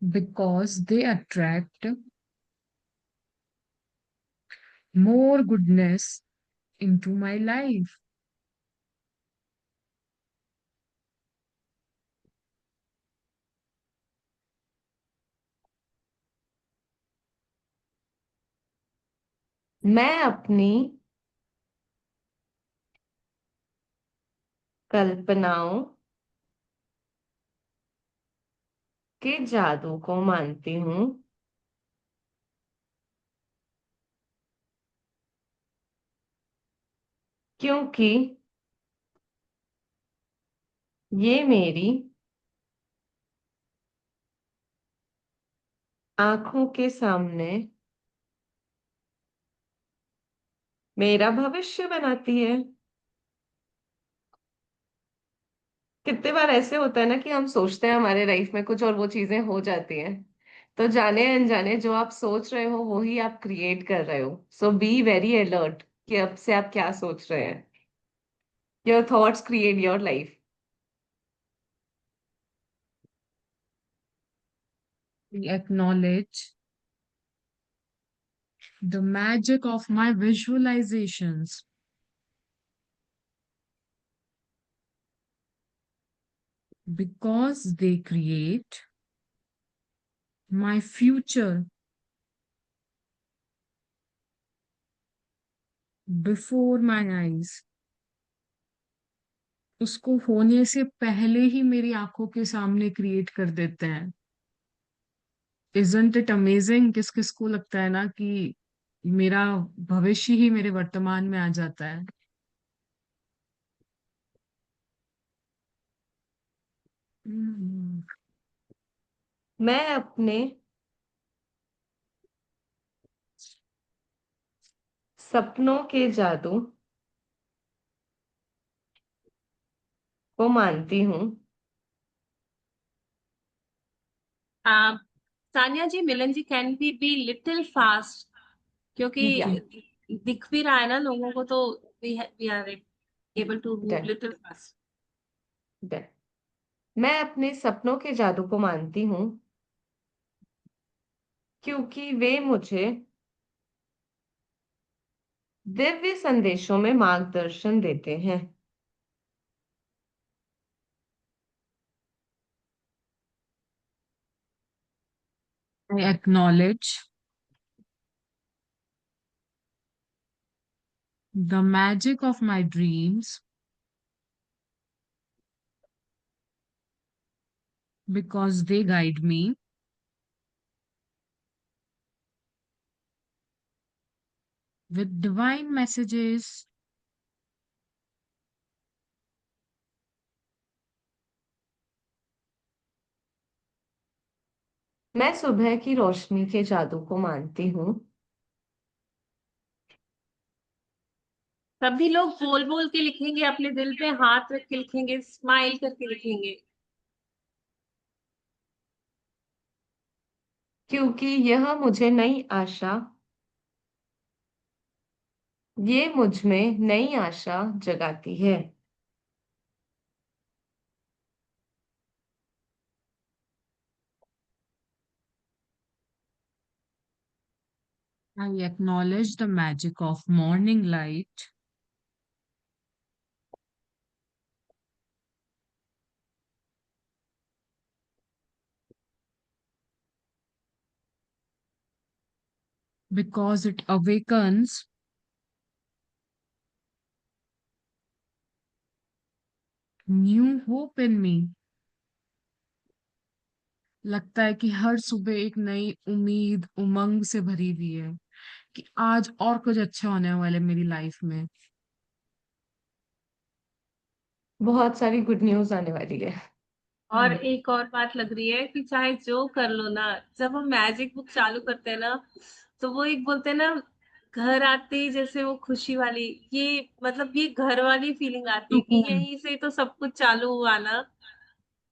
because they attract more goodness into my life. मैं अपनी कल्पनाओं के जादू को मानती हूँ, क्योंकि ये मेरी आंखों के सामने मेरा भविष्य बनाती है। कितने बार ऐसे होता है ना कि हम सोचते हैं हमारे लाइफ में कुछ और वो चीजें हो जाती हैं। तो जाने अनजाने जो आप सोच रहे हो वो ही आप क्रिएट कर रहे हो। सो बी वेरी अलर्ट कि अब से आप क्या सोच रहे हैं। Your thoughts create your life. I acknowledge the magic of my visualizations because they create my future before my eyes. उसको होने से पहले ही मेरी आंखों के सामने क्रिएट कर देते हैं। Isn't it amazing? किस किस को लगता है ना कि मेरा भविष्य ही मेरे वर्तमान में आ जाता है। हम्म। मैं अपने सपनों के जादू को मानती हूँ, आप सानिया जी, मिलन जी, कैन बी लिटिल फास्ट, या क्योंकि दिख भी रहा है ना लोगों को, तो we are able to move done little fast. Done. मैं अपने सपनों के जादू को मानती हूँ, क्योंकि वे मुझे दिव्य संदेशों में मार्गदर्शन देते हैं। I acknowledge the magic of my dreams because they guide me with divine messages. मैं सुबह की रोशनी के जादू को मानती हूँ सभी लोग बोल बोल के लिखेंगे, अपने दिल पे हाथ रख के लिखेंगे, स्माइल करके लिखेंगे। क्योंकि यह मुझे नई आशा ये मुझ में नई आशा जगाती है। I acknowledge the magic of morning light because it awakens new hope in me. लगता है कि हर सुबह एक नई उम्मीद उमंग से भरी हुई है कि आज और कुछ अच्छा होने वाला है मेरी लाइफ में। बहुत सारी गुड न्यूज आने वाली है। और एक और बात लग रही है कि चाहे जो कर लो ना, जब हम मैजिक बुक चालू करते हैं ना, तो वो एक बोलते हैं ना, घर आते ही जैसे वो खुशी वाली, ये मतलब ये घर वाली फीलिंग आती है कि सुकून। यहीं से तो सब कुछ चालू हुआ ना।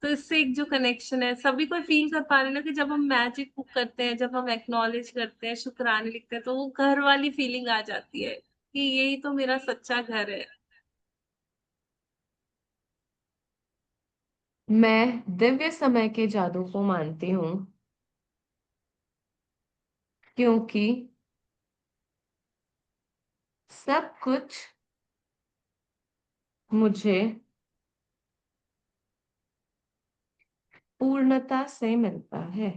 तो इससे एक जो कनेक्शन है, सभी को फील कर पा रहे हैं ना कि जब हम मैजिक बुक करते हैं, जब हम एक्नॉलेज करते हैं, शुक्राने लिखते हैं, तो वो घर वाली फीलिंग आ जाती है कि यही तो मेरा सच्चा घर है। मैं दिव्य समय के जादू को मानती हूँ क्योंकि सब कुछ मुझे पूर्णता से मिलता है।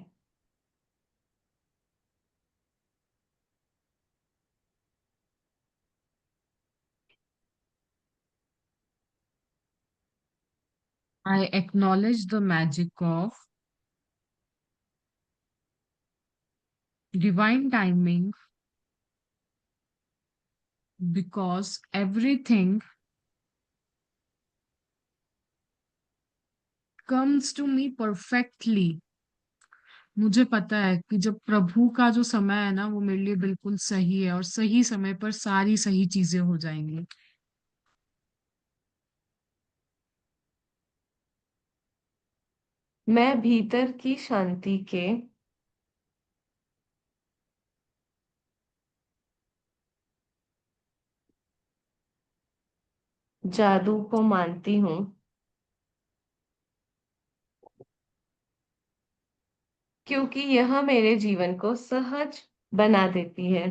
I acknowledge the magic of divine timing because everything comes to me perfectly. मुझे पता है कि जब प्रभु का जो समय है ना वो मेरे लिए बिल्कुल सही है और सही समय पर सारी सही चीजें हो जाएंगी। मैं भीतर की शांति के जादू को मानती हूँ क्योंकि यह मेरे जीवन को सहज बना देती है।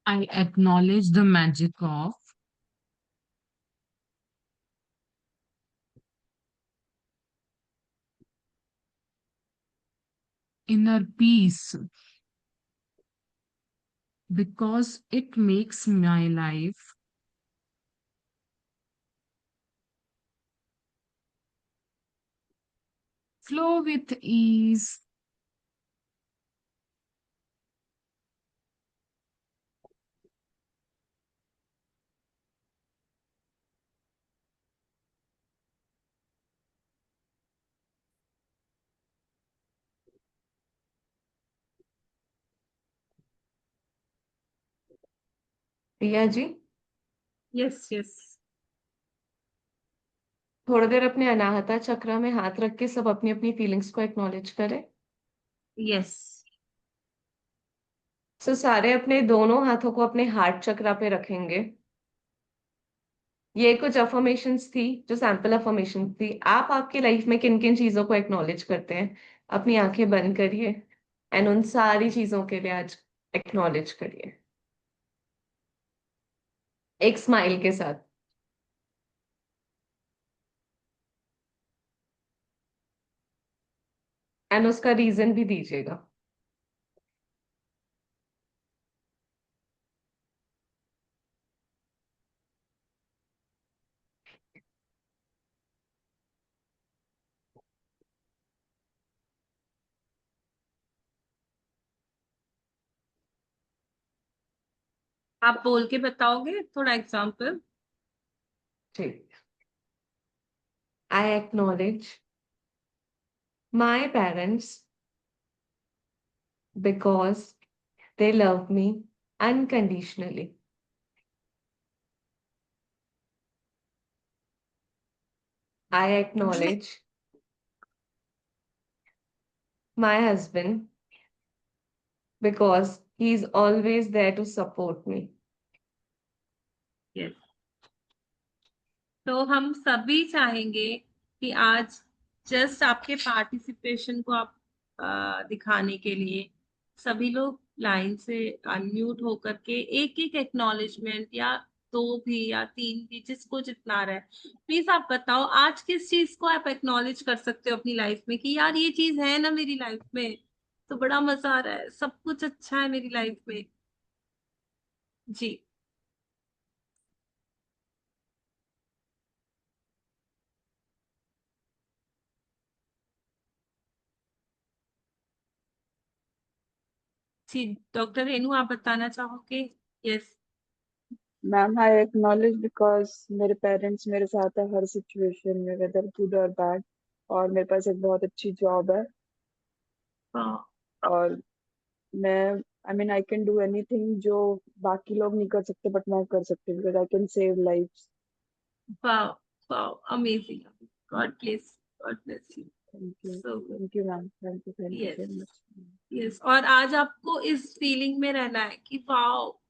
I acknowledge the magic of inner peace because it makes my life flow with ease. Priya ji, yes yes. थोड़ी देर अपने अनाहता चक्र में हाथ रख के सब अपनी अपनी फीलिंग्स को एक्नॉलेज करें। यस। सो सारे अपने दोनों हाथों को अपने हार्ट चक्रा पे रखेंगे। ये कुछ अफर्मेशंस थी, जो सैंपल अफर्मेशंस थी। आप आपकी लाइफ में किन किन चीजों को एक्नॉलेज करते हैं, अपनी आंखें बंद करिए एंड उन सारी चीजों के लिए आज एक्नॉलेज करिए। एक स्माइल के साथ। एंड उसका रीजन भी दीजिएगा। आप बोल के बताओगे थोड़ा एग्जाम्पल? ठीक। I acknowledge my parents because they love me unconditionally. I acknowledge my husband because he's always there to support me. Yes. तो हम सभी चाहेंगे कि आज जस्ट आपके पार्टिसिपेशन को आप दिखाने के लिए सभी लोग लाइन से अनम्यूट होकर के एक एक एक्नॉलेजमेंट या दो भी या तीन भी जिसको जितना आ रहा है, प्लीज आप बताओ आज किस चीज को आप एक्नॉलेज कर सकते हो अपनी लाइफ में कि यार ये चीज है ना मेरी लाइफ में, तो बड़ा मजा आ रहा है, सब कुछ अच्छा है मेरी लाइफ में। जी। जी डॉक्टर रेनू आप बताना चाहोगे? Yes. Ma'am I acknowledge because मेरे पेरेंट्स मेरे साथ है हर सिचुएशन में, वेदर गुड और बैड। और मेरे पास एक बहुत अच्छी जॉब है। और मैं I mean I can do anything जो बाकी लोग नहीं कर सकते बट मैं कर सकती हूँ, because I can save lifes. Wow, wow, amazing. God bless, God bless you. So good. Thank you ma'am, thank you Yes, so much. yes. और आज आपको इस फीलिंग में रहना है कि वाओ,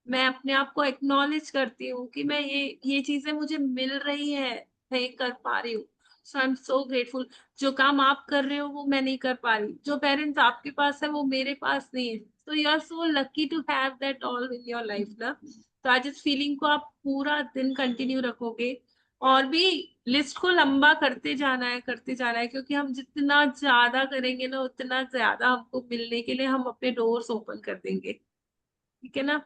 मैं अपने आप को एक्नॉलेज करती हूँ कि मैं ये चीजें मुझे मिल रही है, मैं कर पा रही हूँ। सो आई एम सो ग्रेटफुल। जो काम आप कर रहे हो वो मैं नहीं कर पा रही, जो पेरेंट्स आपके पास है वो मेरे पास नहीं है। तो you are so lucky to have that all in your life ना। तो आज इस फीलिंग को आप पूरा दिन कंटिन्यू रखोगे और भी लिस्ट को लंबा करते जाना है, क्योंकि हम जितना ज्यादा करेंगे ना उतना ज्यादा हमको मिलने के लिए हम अपने डोर्स ओपन कर देंगे। ठीक है ना?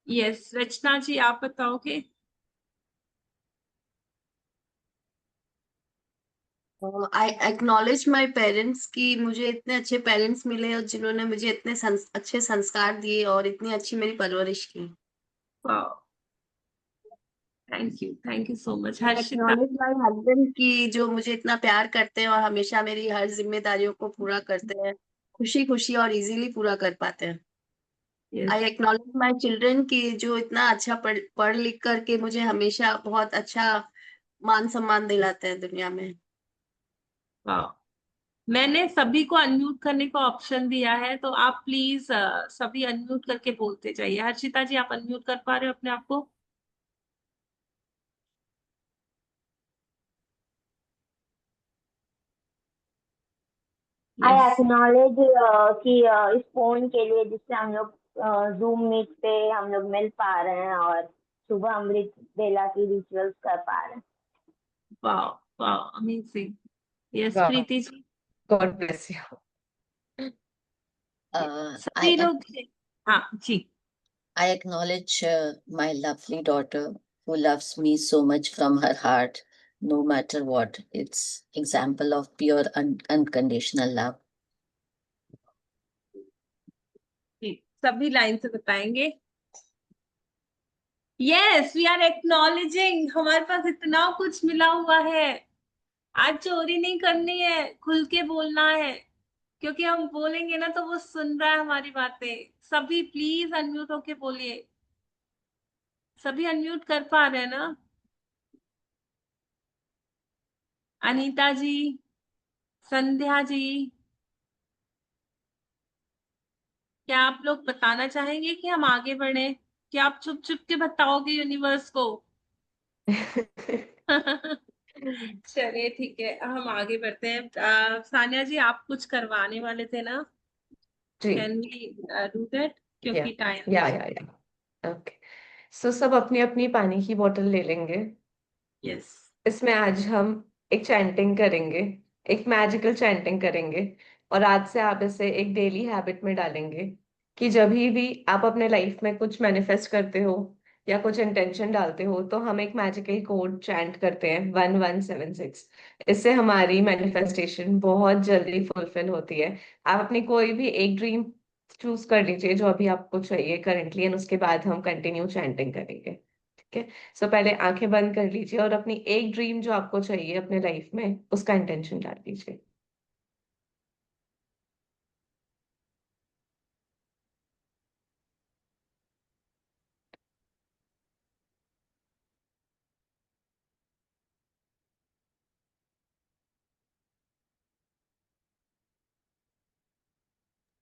यस, रचना जी आप बताओगे? आई एक्नॉलेज माई पेरेंट्स कि मुझे इतने अच्छे पेरेंट्स मिले और जिन्होंने मुझे इतने अच्छे संस्कार दिए और इतनी अच्छी मेरी परवरिश की। Thank you so much. Harshita? Acknowledge my husband की जो मुझे इतना प्यार करते हैं और हमेशा मेरी हर जिम्मेदारियों को पूरा करते हैं, खुशी खुशी और इजीली पूरा कर पाते हैं। Yes. I acknowledge my children की जो इतना अच्छा पढ़ लिख करके मुझे हमेशा बहुत अच्छा मान सम्मान दिलाते हैं दुनिया में। वाह। मैंने सभी को अनम्यूट करने का ऑप्शन दिया है, तो आप प्लीज सभी अनम्यूट करके बोलते जाइए। हर्षिता जी आप अनम्यूट कर पा रहे हो अपने आप को? आई यस। एक्नॉलेज कि इस फोन के लिए जिससे हम लोग जूम मीट पे हम लोग मिल पा रहे हैं और सुबह अमृत बेला की रिचुअल्स कर पा रहे हैं। वाह, वाह, amazing. Yes, Wow. Preeti ji? God bless you. सभी लोग। हाँ जी। I acknowledge my lovely daughter who loves me so much from her heart, no matter what. It's example of pure unconditional love. जी, सभी लाइन से बताएंगे। यस, वी आर एक्नॉलेजिंग, हमारे पास इतना कुछ मिला हुआ है। आज चोरी नहीं करनी है, खुल के बोलना है, क्योंकि हम बोलेंगे ना तो वो सुन रहा है हमारी बातें। सभी प्लीज अनम्यूट होके बोलिए। सभी अनम्यूट कर पा रहे हैं ना? अनीता जी, संध्या जी, क्या आप लोग बताना चाहेंगे कि हम आगे बढ़े? क्या आप चुप चुप के बताओगे यूनिवर्स को? चलिए ठीक है, हम आगे बढ़ते हैं। सानिया जी आप कुछ करवाने वाले थे ना? जी। Can we do that, Yeah. क्योंकि टाइम। Yeah. Okay. सो सब अपनी अपनी पानी की बोतल ले लेंगे। यस। इसमें आज हम एक चैंटिंग करेंगे, एक मैजिकल चैंटिंग करेंगे। और आज से आप इसे एक डेली हैबिट में डालेंगे कि जब भी आप अपने लाइफ में कुछ मैनिफेस्ट करते हो या कुछ इंटेंशन डालते हो तो हम एक मैजिकल कोड चैंट करते हैं 1176। इससे हमारी मैनिफेस्टेशन बहुत जल्दी फुलफिल होती है। आप अपनी कोई भी एक ड्रीम चूज कर लीजिए जो अभी आपको चाहिए करेंटली, एंड उसके बाद हम कंटिन्यू चैंटिंग करेंगे। ठीक है। सो पहले आंखें बंद कर लीजिए और अपनी एक ड्रीम जो आपको चाहिए अपने लाइफ में उसका इंटेंशन डाल दीजिए।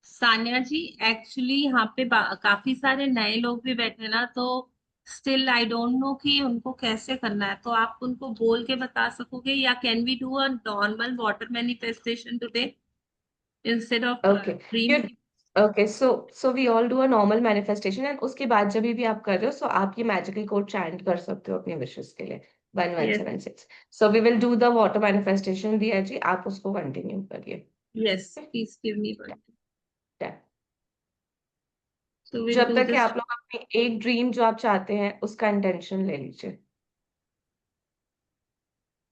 सान्या जी, एक्चुअली यहाँ पे काफी सारे नए लोग भी बैठे हैं ना, तो स्टिल आई डोंट नो कि उनको कैसे करना है। तो आप उनको बोल के बता सकोगे, या can we do a normal water manifestation today instead of okay. Dream? Okay, so we all do a normal manifestation, and उसके बाद जब भी आप कर रहे हो सो आप ये मैजिकल कोड चैंट कर सकते हो अपनी विशेस के लिए, one one yes. Seven six so we will do the water manifestation. Diya ji, आप उसको कंटिन्यू करिए। Yes, please give me one. Done. So will जब डू तक कि दिस। आप लोग अपनी एक ड्रीम जो आप चाहते हैं उसका इंटेंशन ले लीजिए।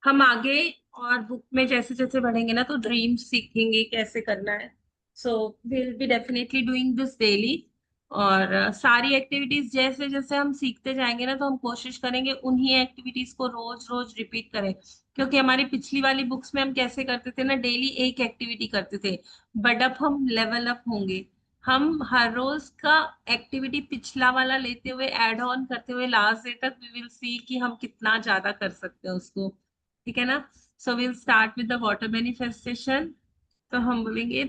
हम आगे और बुक में जैसे जैसे बढ़ेंगे ना, तो ड्रीम सीखेंगे कैसे करना है। So will be definitely doing this daily. और सारी एक्टिविटीज जैसे जैसे हम सीखते जाएंगे ना, तो हम कोशिश करेंगे उन्हीं एक्टिविटीज को रोज रोज रिपीट करें। क्योंकि हमारी पिछली वाली बुक्स में हम कैसे करते थे ना, डेली एक एक्टिविटी करते थे। बट अब हम लेवल अप होंगे। हम हर रोज का एक्टिविटी पिछला वाला लेते हुए ऐड ऑन करते हुए लास्ट डे तक वी विल सी कि हम कितना ज्यादा कर सकते हैं उसको। ठीक है ना? So will start with the water manifestation. तो हम बोलेंगे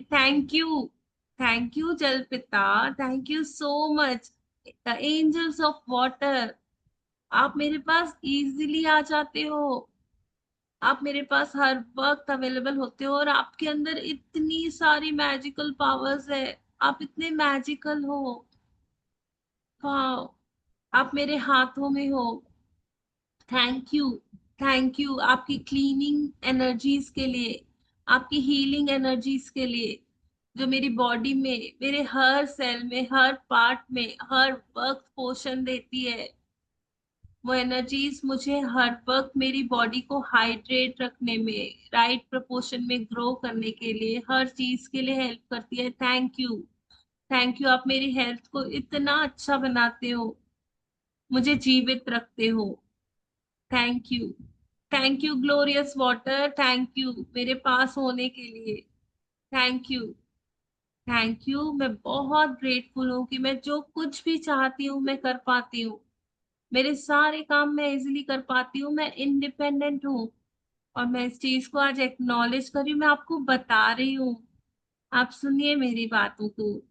थैंक यू जल पिता, thank you so much the angels of water. आप मेरे पास इजीली आ जाते हो। आप मेरे पास हर वक्त अवेलेबल होते हो, और आपके अंदर इतनी सारी मैजिकल पावर्स है। आप इतने मैजिकल हो। वाह! आप मेरे हाथों में हो। Thank you. थैंक यू आपकी क्लीनिंग एनर्जीज के लिए, आपकी हीलिंग एनर्जीज के लिए, जो मेरी बॉडी में, मेरे हर सेल में, हर पार्ट में हर वक्त पोषण देती है। वो एनर्जीज मुझे हर वक्त मेरी बॉडी को हाइड्रेट रखने में, राइट प्रपोर्शन में ग्रो करने के लिए, हर चीज के लिए हेल्प करती है। Thank you. थैंक यू आप मेरी हेल्थ को इतना अच्छा बनाते हो, मुझे जीवित रखते हो। Thank you. Thank you glorious water, thank you मेरे पास होने के लिए। Thank you. Thank you. मैं बहुत ग्रेटफुल हूँ कि मैं जो कुछ भी चाहती हूँ मैं कर पाती हूँ। मेरे सारे काम मैं इजीली कर पाती हूँ। मैं इंडिपेंडेंट हूँ। और मैं इस चीज को आज एक्नॉलेज कर रही हूँ, मैं आपको बता रही हूँ। आप सुनिए मेरी बातों को।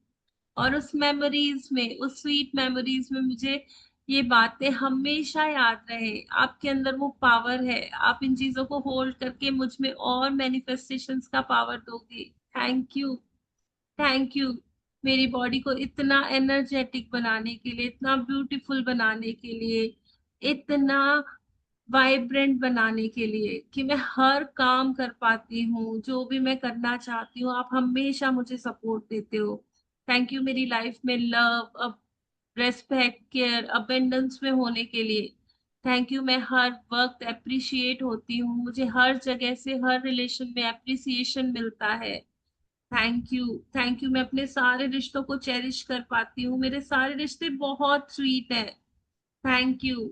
और उस मेमोरीज में, उस स्वीट मेमोरीज में मुझे ये बातें हमेशा याद रहे। आपके अंदर वो पावर है, आप इन चीजों को होल्ड करके मुझ में और मैनिफेस्टेशंस का पावर दोगे। Thank you. थैंक यू मेरी बॉडी को इतना एनर्जेटिक बनाने के लिए, इतना ब्यूटीफुल बनाने के लिए, इतना वाइब्रेंट बनाने के लिए कि मैं हर काम कर पाती हूँ, जो भी मैं करना चाहती हूँ। आप हमेशा मुझे सपोर्ट देते हो। थैंक यू मेरी लाइफ में लव, अब रेस्पेक्ट, केयर, अबेंडेंस में होने के लिए। थैंक यू मैं हर वक्त अप्रिशिएट होती हूँ, मुझे हर जगह से, हर रिलेशन में अप्रिसिएशन मिलता है। Thank you. थैंक यू मैं अपने सारे रिश्तों को चेरिश कर पाती हूँ, मेरे सारे रिश्ते बहुत स्वीट है। Thank you.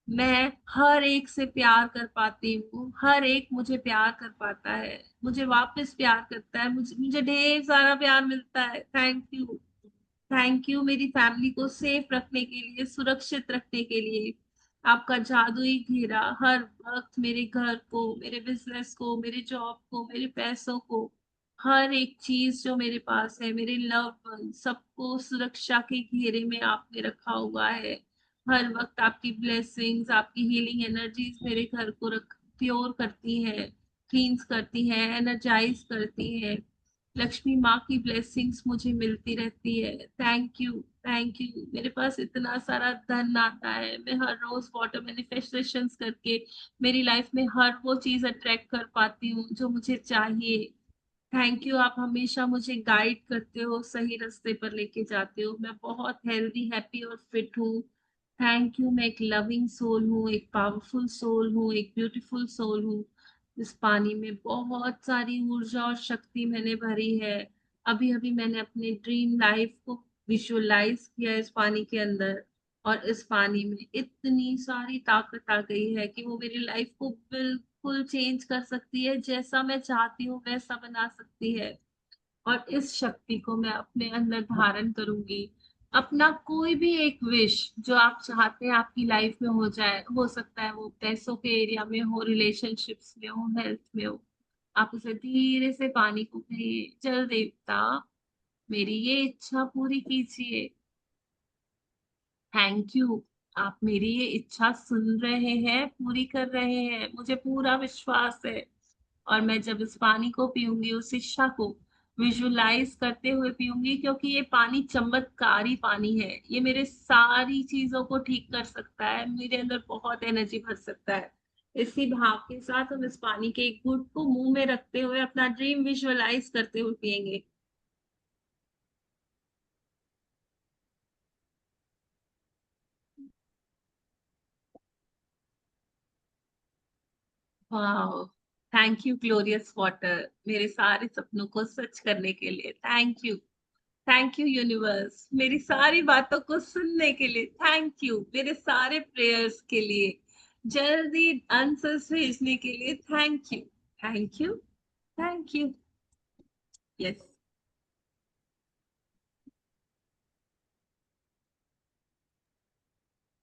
मैं हर एक से प्यार कर पाती हूँ, हर एक मुझे प्यार कर पाता है, मुझे वापस प्यार करता है, मुझे मुझे ढेर सारा प्यार मिलता है। Thank you. थैंक यू मेरी फैमिली को सेफ रखने के लिए, सुरक्षित रखने के लिए। आपका जादुई घेरा हर वक्त मेरे घर को, मेरे बिजनेस को, मेरे जॉब को, मेरे पैसों को, हर एक चीज जो मेरे पास है, मेरे लव वन, सबको सुरक्षा के घेरे में आपने रखा हुआ है। हर वक्त आपकी ब्लेसिंग्स, आपकी हीलिंग एनर्जीज मेरे घर को रख प्योर करती है, क्लींस करती है, एनर्जाइज करती है। लक्ष्मी माँ की ब्लेसिंग्स मुझे मिलती रहती है। Thank you, thank you. मेरे पास इतना सारा धन आता है, मैं हर रोज वाटर मैनिफेस्टेशंस करके मेरी लाइफ में हर वो चीज अट्रैक्ट कर पाती हूँ जो मुझे चाहिए। थैंक यू, आप हमेशा मुझे गाइड करते हो, सही रास्ते पर लेके जाते हो। मैं बहुत हेल्दी, हैप्पी और फिट हूँ। Thank you. मैं एक लविंग सोल हूँ, एक पावरफुल सोल हूँ, एक ब्यूटीफुल सोल हूँ। इस पानी में बहुत सारी ऊर्जा और शक्ति मैंने भरी है। अभी अभी मैंने अपने ड्रीम लाइफ को विजुअलाइज किया इस पानी के अंदर, और इस पानी में इतनी सारी ताकत आ गई है कि वो मेरी लाइफ को बिल्कुल चेंज कर सकती है, जैसा मैं चाहती हूँ वैसा बना सकती है। और इस शक्ति को मैं अपने अंदर धारण करूंगी। अपना कोई भी एक विश जो आप चाहते हैं आपकी लाइफ में हो जाए, हो सकता है वो पैसों के एरिया में हो, रिलेशनशिप्स में हो, हेल्थ में हो, आप उसे धीरे से पानी को कहिए, जल देवता मेरी ये इच्छा पूरी कीजिए। थैंक यू, आप मेरी ये इच्छा सुन रहे हैं, पूरी कर रहे हैं, मुझे पूरा विश्वास है। और मैं जब इस पानी को पीऊंगी, उस इच्छा को विजुलाइज करते हुए पीऊंगी, क्योंकि ये पानी चमत्कारी पानी है। ये मेरे सारी चीजों को ठीक कर सकता है, मेरे अंदर बहुत एनर्जी भर सकता है। इसी भाव के साथ हम इस पानी के एक घूंट को मुंह में रखते हुए अपना ड्रीम विजुअलाइज करते हुए पियेंगे। वाह, थैंक यू ग्लोरियस वाटर, मेरे सारे सपनों को सच करने के लिए thank you. Thank you universe, मेरी सारी बातों को सुनने के लिए थैंक यू। मेरे सारे प्रेयर्स के लिए जल्दी आंसर्स भेजने के लिए thank you, thank you, thank you. Yes.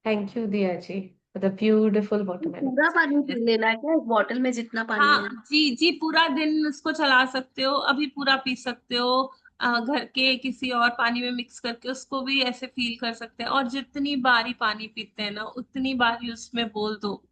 Thank you, Diya ji, for the beautiful तो watermelon. पूरा पानी पी लेना है क्या, एक बॉटल में जितना पानी है? हाँ जी जी, पूरा दिन उसको चला सकते हो, अभी पूरा पी सकते हो। घर के किसी और पानी में मिक्स करके उसको भी ऐसे फील कर सकते हैं। और जितनी बारी पानी पीते हैं ना, उतनी बारी उसमें बोल दो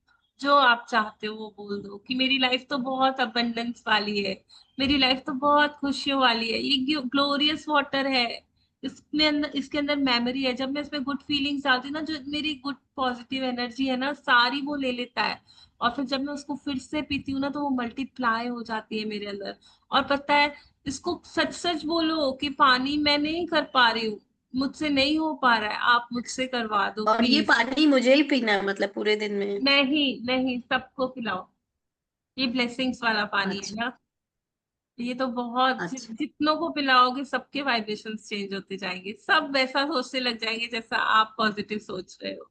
जो आप चाहते हो, वो बोल दो कि मेरी लाइफ तो बहुत अबंडेंस वाली है, मेरी लाइफ तो बहुत खुशियों वाली है, ये ग्लोरियस वाटर है। इसमें अंदर, इसके अंदर मेमोरी है। जब मैं इसमें गुड फीलिंग्स डालती हूँ ना, जो मेरी गुड पॉजिटिव एनर्जी है ना, सारी वो ले लेता है। और फिर जब मैं उसको फिर से पीती हूँ ना, तो वो मल्टीप्लाई हो जाती है मेरे अंदर। और पता है, इसको सच सच बोलो कि पानी मैं नहीं कर पा रही हूँ, मुझसे नहीं हो पा रहा है, आप मुझसे करवा दो और ये प्लीज। पानी मुझे ही पीना है मतलब पूरे दिन में? नहीं नहीं, सबको पिलाओ। ये ब्लेसिंग्स वाला पानी है अच्छा। ना। ये तो बहुत अच्छा। जितनों को पिलाओगे सबके वाइब्रेशंस चेंज होते जाएंगे, सब वैसा सोचने लग जाएंगे जैसा आप पॉजिटिव सोच रहे हो।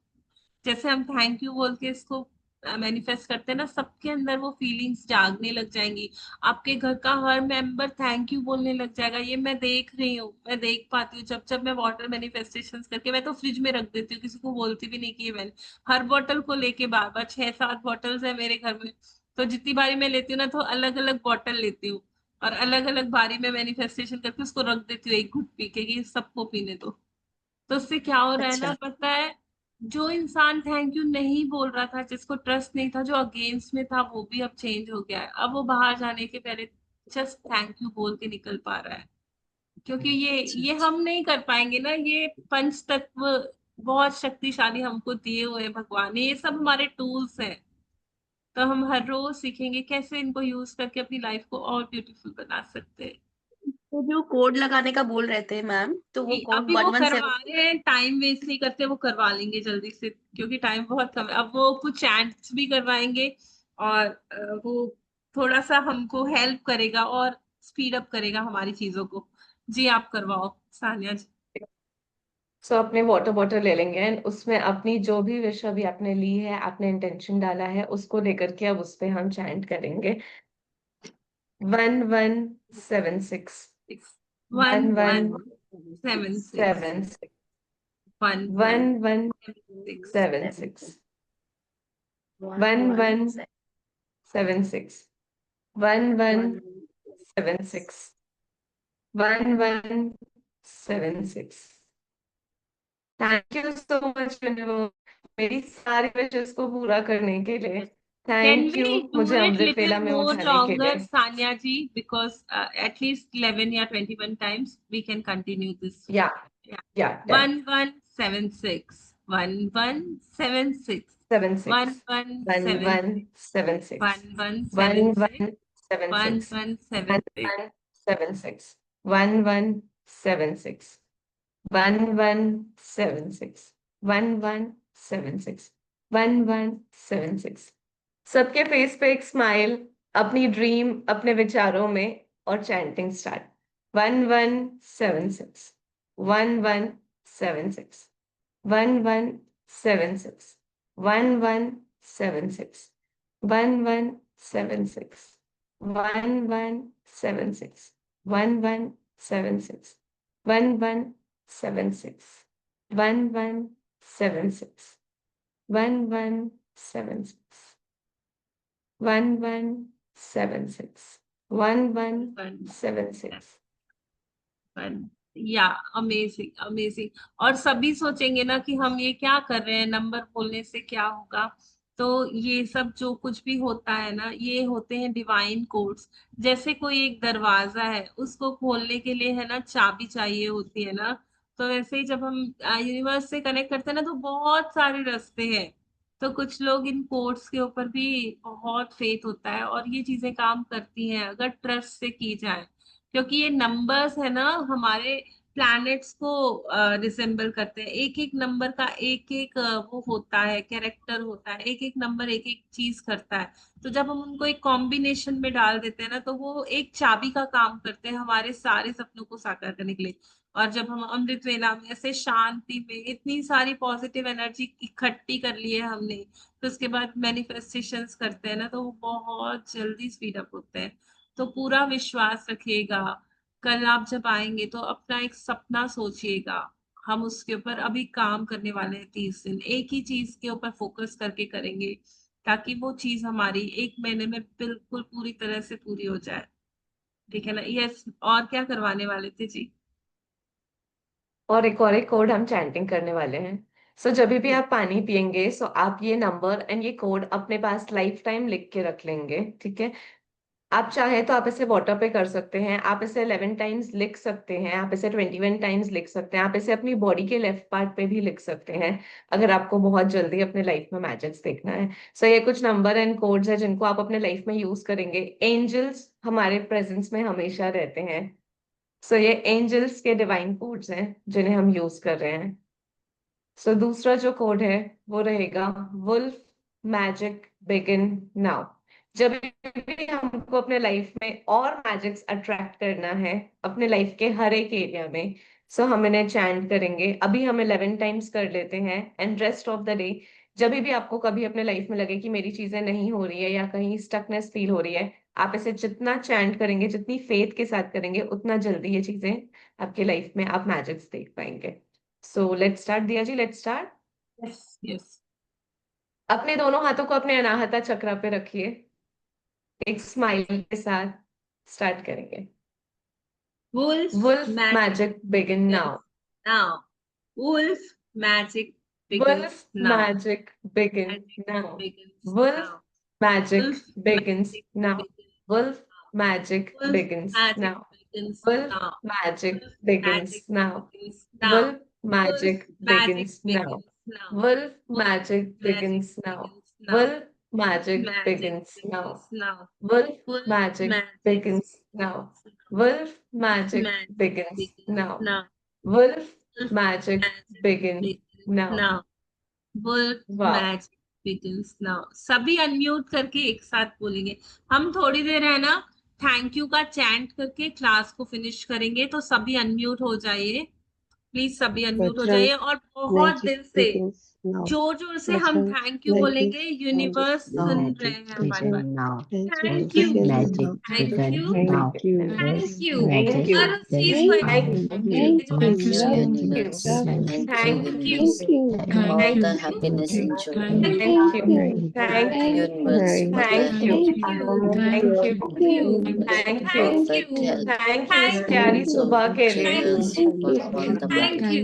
जैसे हम थैंक यू बोल के इसको मैनिफेस्ट करते हैं ना, सबके अंदर वो फीलिंग्स जागने लग जाएंगी। आपके घर का हर मेंबर थैंक यू बोलने लग जाएगा। ये मैं देख रही हूँ, मैं देख पाती हूँ। जब जब मैं वाटर मैनिफेस्टेशन करके, मैं तो फ्रिज में रख देती हूँ, किसी को बोलती भी नहीं कि ये मैंने हर बोतल को लेके बार बार 6-7 बॉटल्स है मेरे घर में। तो जितनी बारी मैं लेती हूँ ना, तो अलग अलग बॉटल लेती हूँ, और अलग अलग बारी में मैनिफेस्टेशन करके उसको रख देती हूँ एक घुट पी के कि सबको पीने दो। तो उससे क्या हो रहा है ना, अच्छा। पता है, जो इंसान थैंक यू नहीं बोल रहा था, जिसको ट्रस्ट नहीं था, जो अगेंस्ट में था, वो भी अब चेंज हो गया है। अब वो बाहर जाने के पहले जस्ट थैंक यू बोल के निकल पा रहा है। क्योंकि अच्छा। ये अच्छा। हम नहीं कर पाएंगे ना, ये पंच तत्व बहुत शक्तिशाली हमको दिए हुए हैं भगवान ने, ये सब हमारे टूल्स हैं। तो हम हर रोज सीखेंगे कैसे इनको यूज करके अपनी लाइफ को और ब्यूटीफुल बना सकते हैं। तो जो कोड लगाने का बोल रहे थे मैम, तो वो कि कोड अभी वो 117? करवा रहे हैं, टाइम वेस्ट नहीं करते, वो करवा लेंगे जल्दी से, क्योंकि टाइम बहुत कम है। अब वो कुछ चैट्स भी करवाएंगे, और वो थोड़ा सा हमको हेल्प करेगा और स्पीड अप करेगा हमारी चीजों को। जी आप करवाओ सानिया जी। सो अपने वाटर बॉटल ले लेंगे एंड उसमें अपनी जो भी विश अभी आपने ली है, आपने इंटेंशन डाला है, उसको लेकर के अब उस पे हम चैंट करेंगे 1176 one one 7 6 1176 one one 6 1176 1176 1176 1176। Thank you so much universe, मेरी सारी विशेष को पूरा करने के लिए। Can thank you we do मुझे it अमृत little वेला में more उठाने के longer, लिए। Sanya ji? Because at least 11 or 21 times we can continue this. या Yeah. या 1176 1176 1176 1176 1176 1176 1176 1176 1176 1176 सबके फेस पे एक स्माइल, अपनी ड्रीम अपने विचारों में, और चैंटिंग स्टार्ट। 1176 1176 1176 1176 1176 1176 1176 1176 1176 1176 1176 1176 या अमेजिंग अमेजिंग। और सभी सोचेंगे ना कि हम ये क्या कर रहे हैं, नंबर बोलने से क्या होगा। तो ये सब जो कुछ भी होता है ना, ये होते हैं डिवाइन कोड्स। जैसे कोई एक दरवाजा है, उसको खोलने के लिए है ना चाबी चाहिए होती है ना, तो वैसे ही जब हम यूनिवर्स से कनेक्ट करते हैं ना, तो बहुत सारे रास्ते हैं। तो कुछ लोग इन कोड्स के ऊपर भी बहुत फेथ होता है, और ये चीजें काम करती हैं अगर ट्रस्ट से की जाए। क्योंकि ये नंबर्स है ना, हमारे प्लैनेट्स को रिसेंबल करते हैं। एक एक नंबर का एक एक वो होता है, कैरेक्टर होता है। एक एक नंबर एक एक चीज करता है। तो जब हम उनको एक कॉम्बिनेशन में डाल देते हैं ना, तो वो एक चाबी का काम करते हैं हमारे सारे सपनों को साकार करने के लिए। और जब हम अमृत वेला में ऐसे शांति में इतनी सारी पॉजिटिव एनर्जी इकट्ठी कर ली है हमने, तो उसके बाद मैनिफेस्टेशंस करते हैं ना, तो वो बहुत जल्दी स्पीड अप होते हैं। तो पूरा विश्वास रखिएगा। कल आप जब आएंगे तो अपना एक सपना सोचिएगा। हम उसके ऊपर अभी काम करने वाले हैं। 30 दिन एक ही चीज के ऊपर फोकस करके करेंगे, ताकि वो चीज हमारी 1 महीने में बिल्कुल पूरी तरह से पूरी हो जाए। ठीक है ना? यस, और क्या करवाने वाले थे जी? और एक कोड हम चैंटिंग करने वाले हैं। सो जब भी आप पानी पियेंगे, सो आप ये नंबर एंड ये कोड अपने पास लाइफ टाइम लिख के रख लेंगे, ठीक है? आप चाहे तो आप इसे वाटर पे कर सकते हैं, आप इसे 11 टाइम्स लिख सकते हैं, आप इसे 21 टाइम्स लिख सकते हैं, आप इसे अपनी बॉडी के लेफ्ट पार्ट पे भी लिख सकते हैं, अगर आपको बहुत जल्दी अपने लाइफ में मैजिक्स देखना है। सो ये कुछ नंबर एंड कोड्स है जिनको आप अपने लाइफ में यूज करेंगे। एंजल्स हमारे प्रेजेंस में हमेशा रहते हैं। सो ये एंजल्स के डिवाइन कोड्स हैं जिन्हें हम यूज कर रहे हैं। सो दूसरा जो कोड है वो रहेगा वुल्फ मैजिक बिगिन नाउ। जब भी हमको अपने लाइफ में और मैजिक्स अट्रैक्ट करना है अपने लाइफ के हर एक एरिया में, सो हम इन्हें चैंट करेंगे। अभी हम 11 टाइम्स कर लेते हैं, and rest of the day जब भी आपको कभी अपने लाइफ में लगे कि मेरी चीजें नहीं हो रही है या कहीं स्टकनेस फील हो रही है, आप इसे जितना चैंट करेंगे, जितनी फेथ के साथ करेंगे, उतना जल्दी ये चीजें आपके लाइफ में आप मैजिक्स देख पाएंगे। सो लेट्स स्टार्ट दिया ji, let's start. Yes yes. अपने दोनों हाथों को अपने अनाहता चक्र पे रखिए, एक स्माइल के साथ स्टार्ट करेंगे। Wolf wolf magic magic begin now. now. Wolf magic begins wolf now. Magic begin Magic now. begins wolf now. Magic Wolf begins magic now. begins wolf now. Magic Wolf begins magic now. begins wolf now. Magic Wolf begins magic now. begins now. Wolf Wolf magic magic begins now. begins now. Wolf Wolf magic magic begins now. begins now. Wolf magic Magic begins now. begins now. Wolf Wolf magic magic begins now. Wolf magic magic begins begins now. now. Wolf Wolf magic magic begins begins now. now. Wolf Wow. magic begins now. सभी अनम्यूट करके एक साथ बोलेंगे। हम थोड़ी देर है ना थैंक यू का चैंट करके क्लास को फिनिश करेंगे, तो सभी अनम्यूट हो जाइए प्लीज। सभी अनम्यूट हो जाइए, और बहुत दिल से जोर जोर से हम थैंक यू बोलेंगे। यूनिवर्स सुन रहे हैं हमारी बात। now. Thank you, Magic thank begin you, now. Thank you. Magic हर उस चीज को Thank experience you. Thank you so universe. much. Thank Thank you, you. universe. Thank All you. the Thank happiness Thank and joy. thank you. Thank you. Thank Thank you, you. universe, for the Thank you. Thank you, you. Thank you. thank you, Thank for you. perfect health. Thank you इस thank प्यारी you, So, सुबह के लिए। thank triggers you, for all the thank magic. you,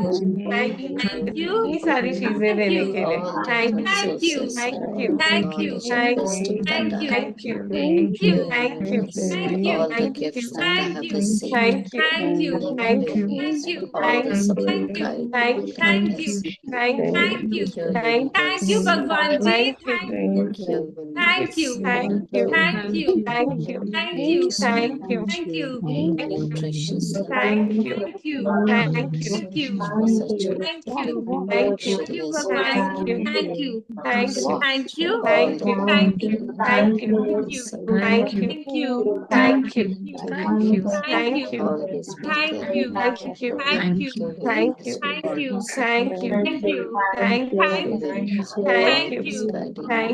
Thank you thank you, इतनी सारी चीजें देने देने के लिए। all Thank different you. Thank you. sources Thank and you. Thank you. knowledge and Thank wisdom you. that Thank I you. have Thank you. Thank you. given Thank you. Thank you. all the Thank gifts you. that I Thank have you. received. Thank you. Thank you. Thank you. Thank you. All the Thank you. support, Thank guidance, you. and Thank you. blessing. Thank you. Thank you. Thank you, Thank Thank you, universe. Bhagwan ji. Thank you. Thank you, Thank universe. you. Thank you. Thank you. Thank you. Thank Thank you. you so Thank you. much. Thank you. Thank My you. precious love. Thank you. Thank you. Thank Thank you you. so Thank you. much for such a Thank you. Thank you. Thank you, luxurious Bhagwan Thank ji. you. Thank you. Thank you. Thank you. all Thank the you. Thank you. Thank you. Thank you. Thank you. Thank you. Thank you. Thank you. Thank Thank you. you. always be Thank there. you. Thank you. Thank you. Thank you. Thank you. Thank you. Thank you. Thank Thank you. you. Thank Thank you. Always you. guiding me. Thank you. Thank you.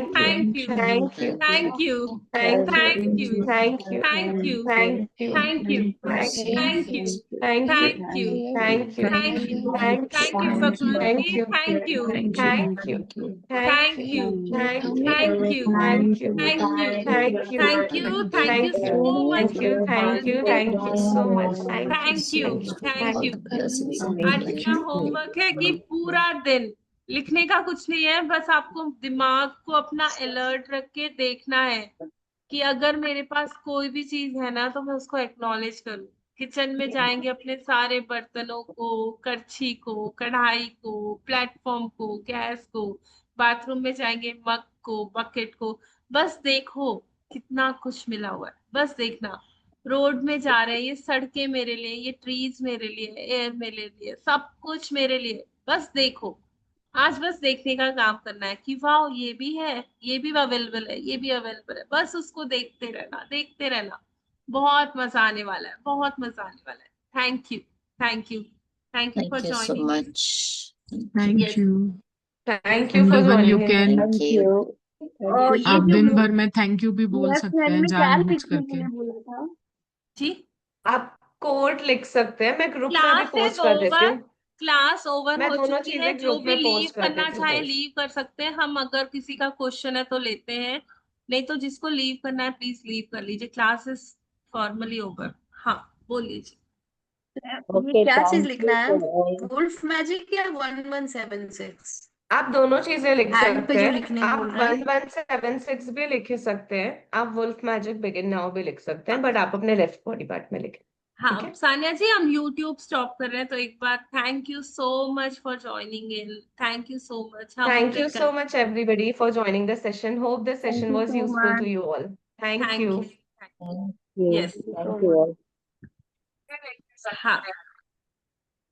Thank you. Thank you. Thank you. Thank you. Thank you. Thank you. Thank you. Thank you. Thank you. Thank you. Thank you. Thank you. Thank you. Thank you. Thank you. Thank you, Bhagwan Thank ji. you. Thank you. Thank you. Thank Thank you. you. Thank you. Thank you. Thank you. Thank you. Thank you. Thank you. Thank you Thank you. so much, Thank you. Bhagwan Thank you. ji. Thank you so much. Thank you. Thank you. Thank All you. the blessings and आज क्या blessings. होमवर्क है कि पूरा दिन लिखने का कुछ नहीं है, बस आपको दिमाग को अपना अलर्ट रख के देखना है कि अगर मेरे पास कोई भी चीज है ना तो मैं उसको एक्नॉलेज करूं। किचन में जाएंगे, अपने सारे बर्तनों को, करछी को, कढ़ाई को, प्लेटफॉर्म को, गैस को, बाथरूम में जाएंगे, मग को, बकेट को, बस देखो कितना कुछ मिला हुआ है, बस देखना। रोड में जा रहे हैं, ये सड़कें मेरे लिए, ये ट्रीज मेरे लिए, एयर मेरे लिए, सब कुछ मेरे लिए, बस देखो। आज बस देखने का काम करना है कि वाह ये भी है, ये भी अवेलेबल है, ये भी अवेलेबल है, बस उसको देखते रहना, देखते रहना। बहुत मजा आने वाला है, बहुत मजा आने वाला है। Thank you. Thank you. Thank you for Thank you so joining in. much. Thank yes. you. Thank you And for even you joining in. can, thank you. और ये आप जो दिन भर में थैंक यू भी बोल लेफ्ट सकते हैंड हैं में क्या जानबूझ लिखने के करके। लिए बोला था? जी। आप कोड लिख सकते हैं, मैं ग्रुप में भी क्लास इज पोस्ट कर देती ओवर। हूँ। क्लास ओवर मैं हो दोनों चुकी है। चीजें जो ग्रुप भी में लीव पोस्ट कर करना देती हूँ चाहे गाइस। लीव कर सकते हैं। हम अगर किसी का क्वेश्चन है तो लेते हैं, नहीं तो जिसको लीव करना है प्लीज लीव कर लीजिए। Class is formally over. हाँ बोलिए जी। ये ओके, क्या चीज थैंक लिखना यू है? सर। वुल्फ मैजिक या 1176? आप दोनों चीजें लिख हैंड पे सकते जो हैं। लिखने आप बोल रहा है। 1176 भी लिख सकते हैं। आप वुल्फ मैजिक बिगिन नाउ भी लिख सकते हैं, बट आप अपने लेफ्ट बॉडी पार्ट में लिखें। ठीक हाँ है। सानिया जी, हम YouTube स्टॉप कर रहे हैं, तो एक बार thank you so much for joining in. Thank you so much. हम Thank फिर you so much everybody for joining the session. Hope the thank session you was so useful much. to you all. Thank thank you. You. Thank you. Yes. Thank you all. हाँ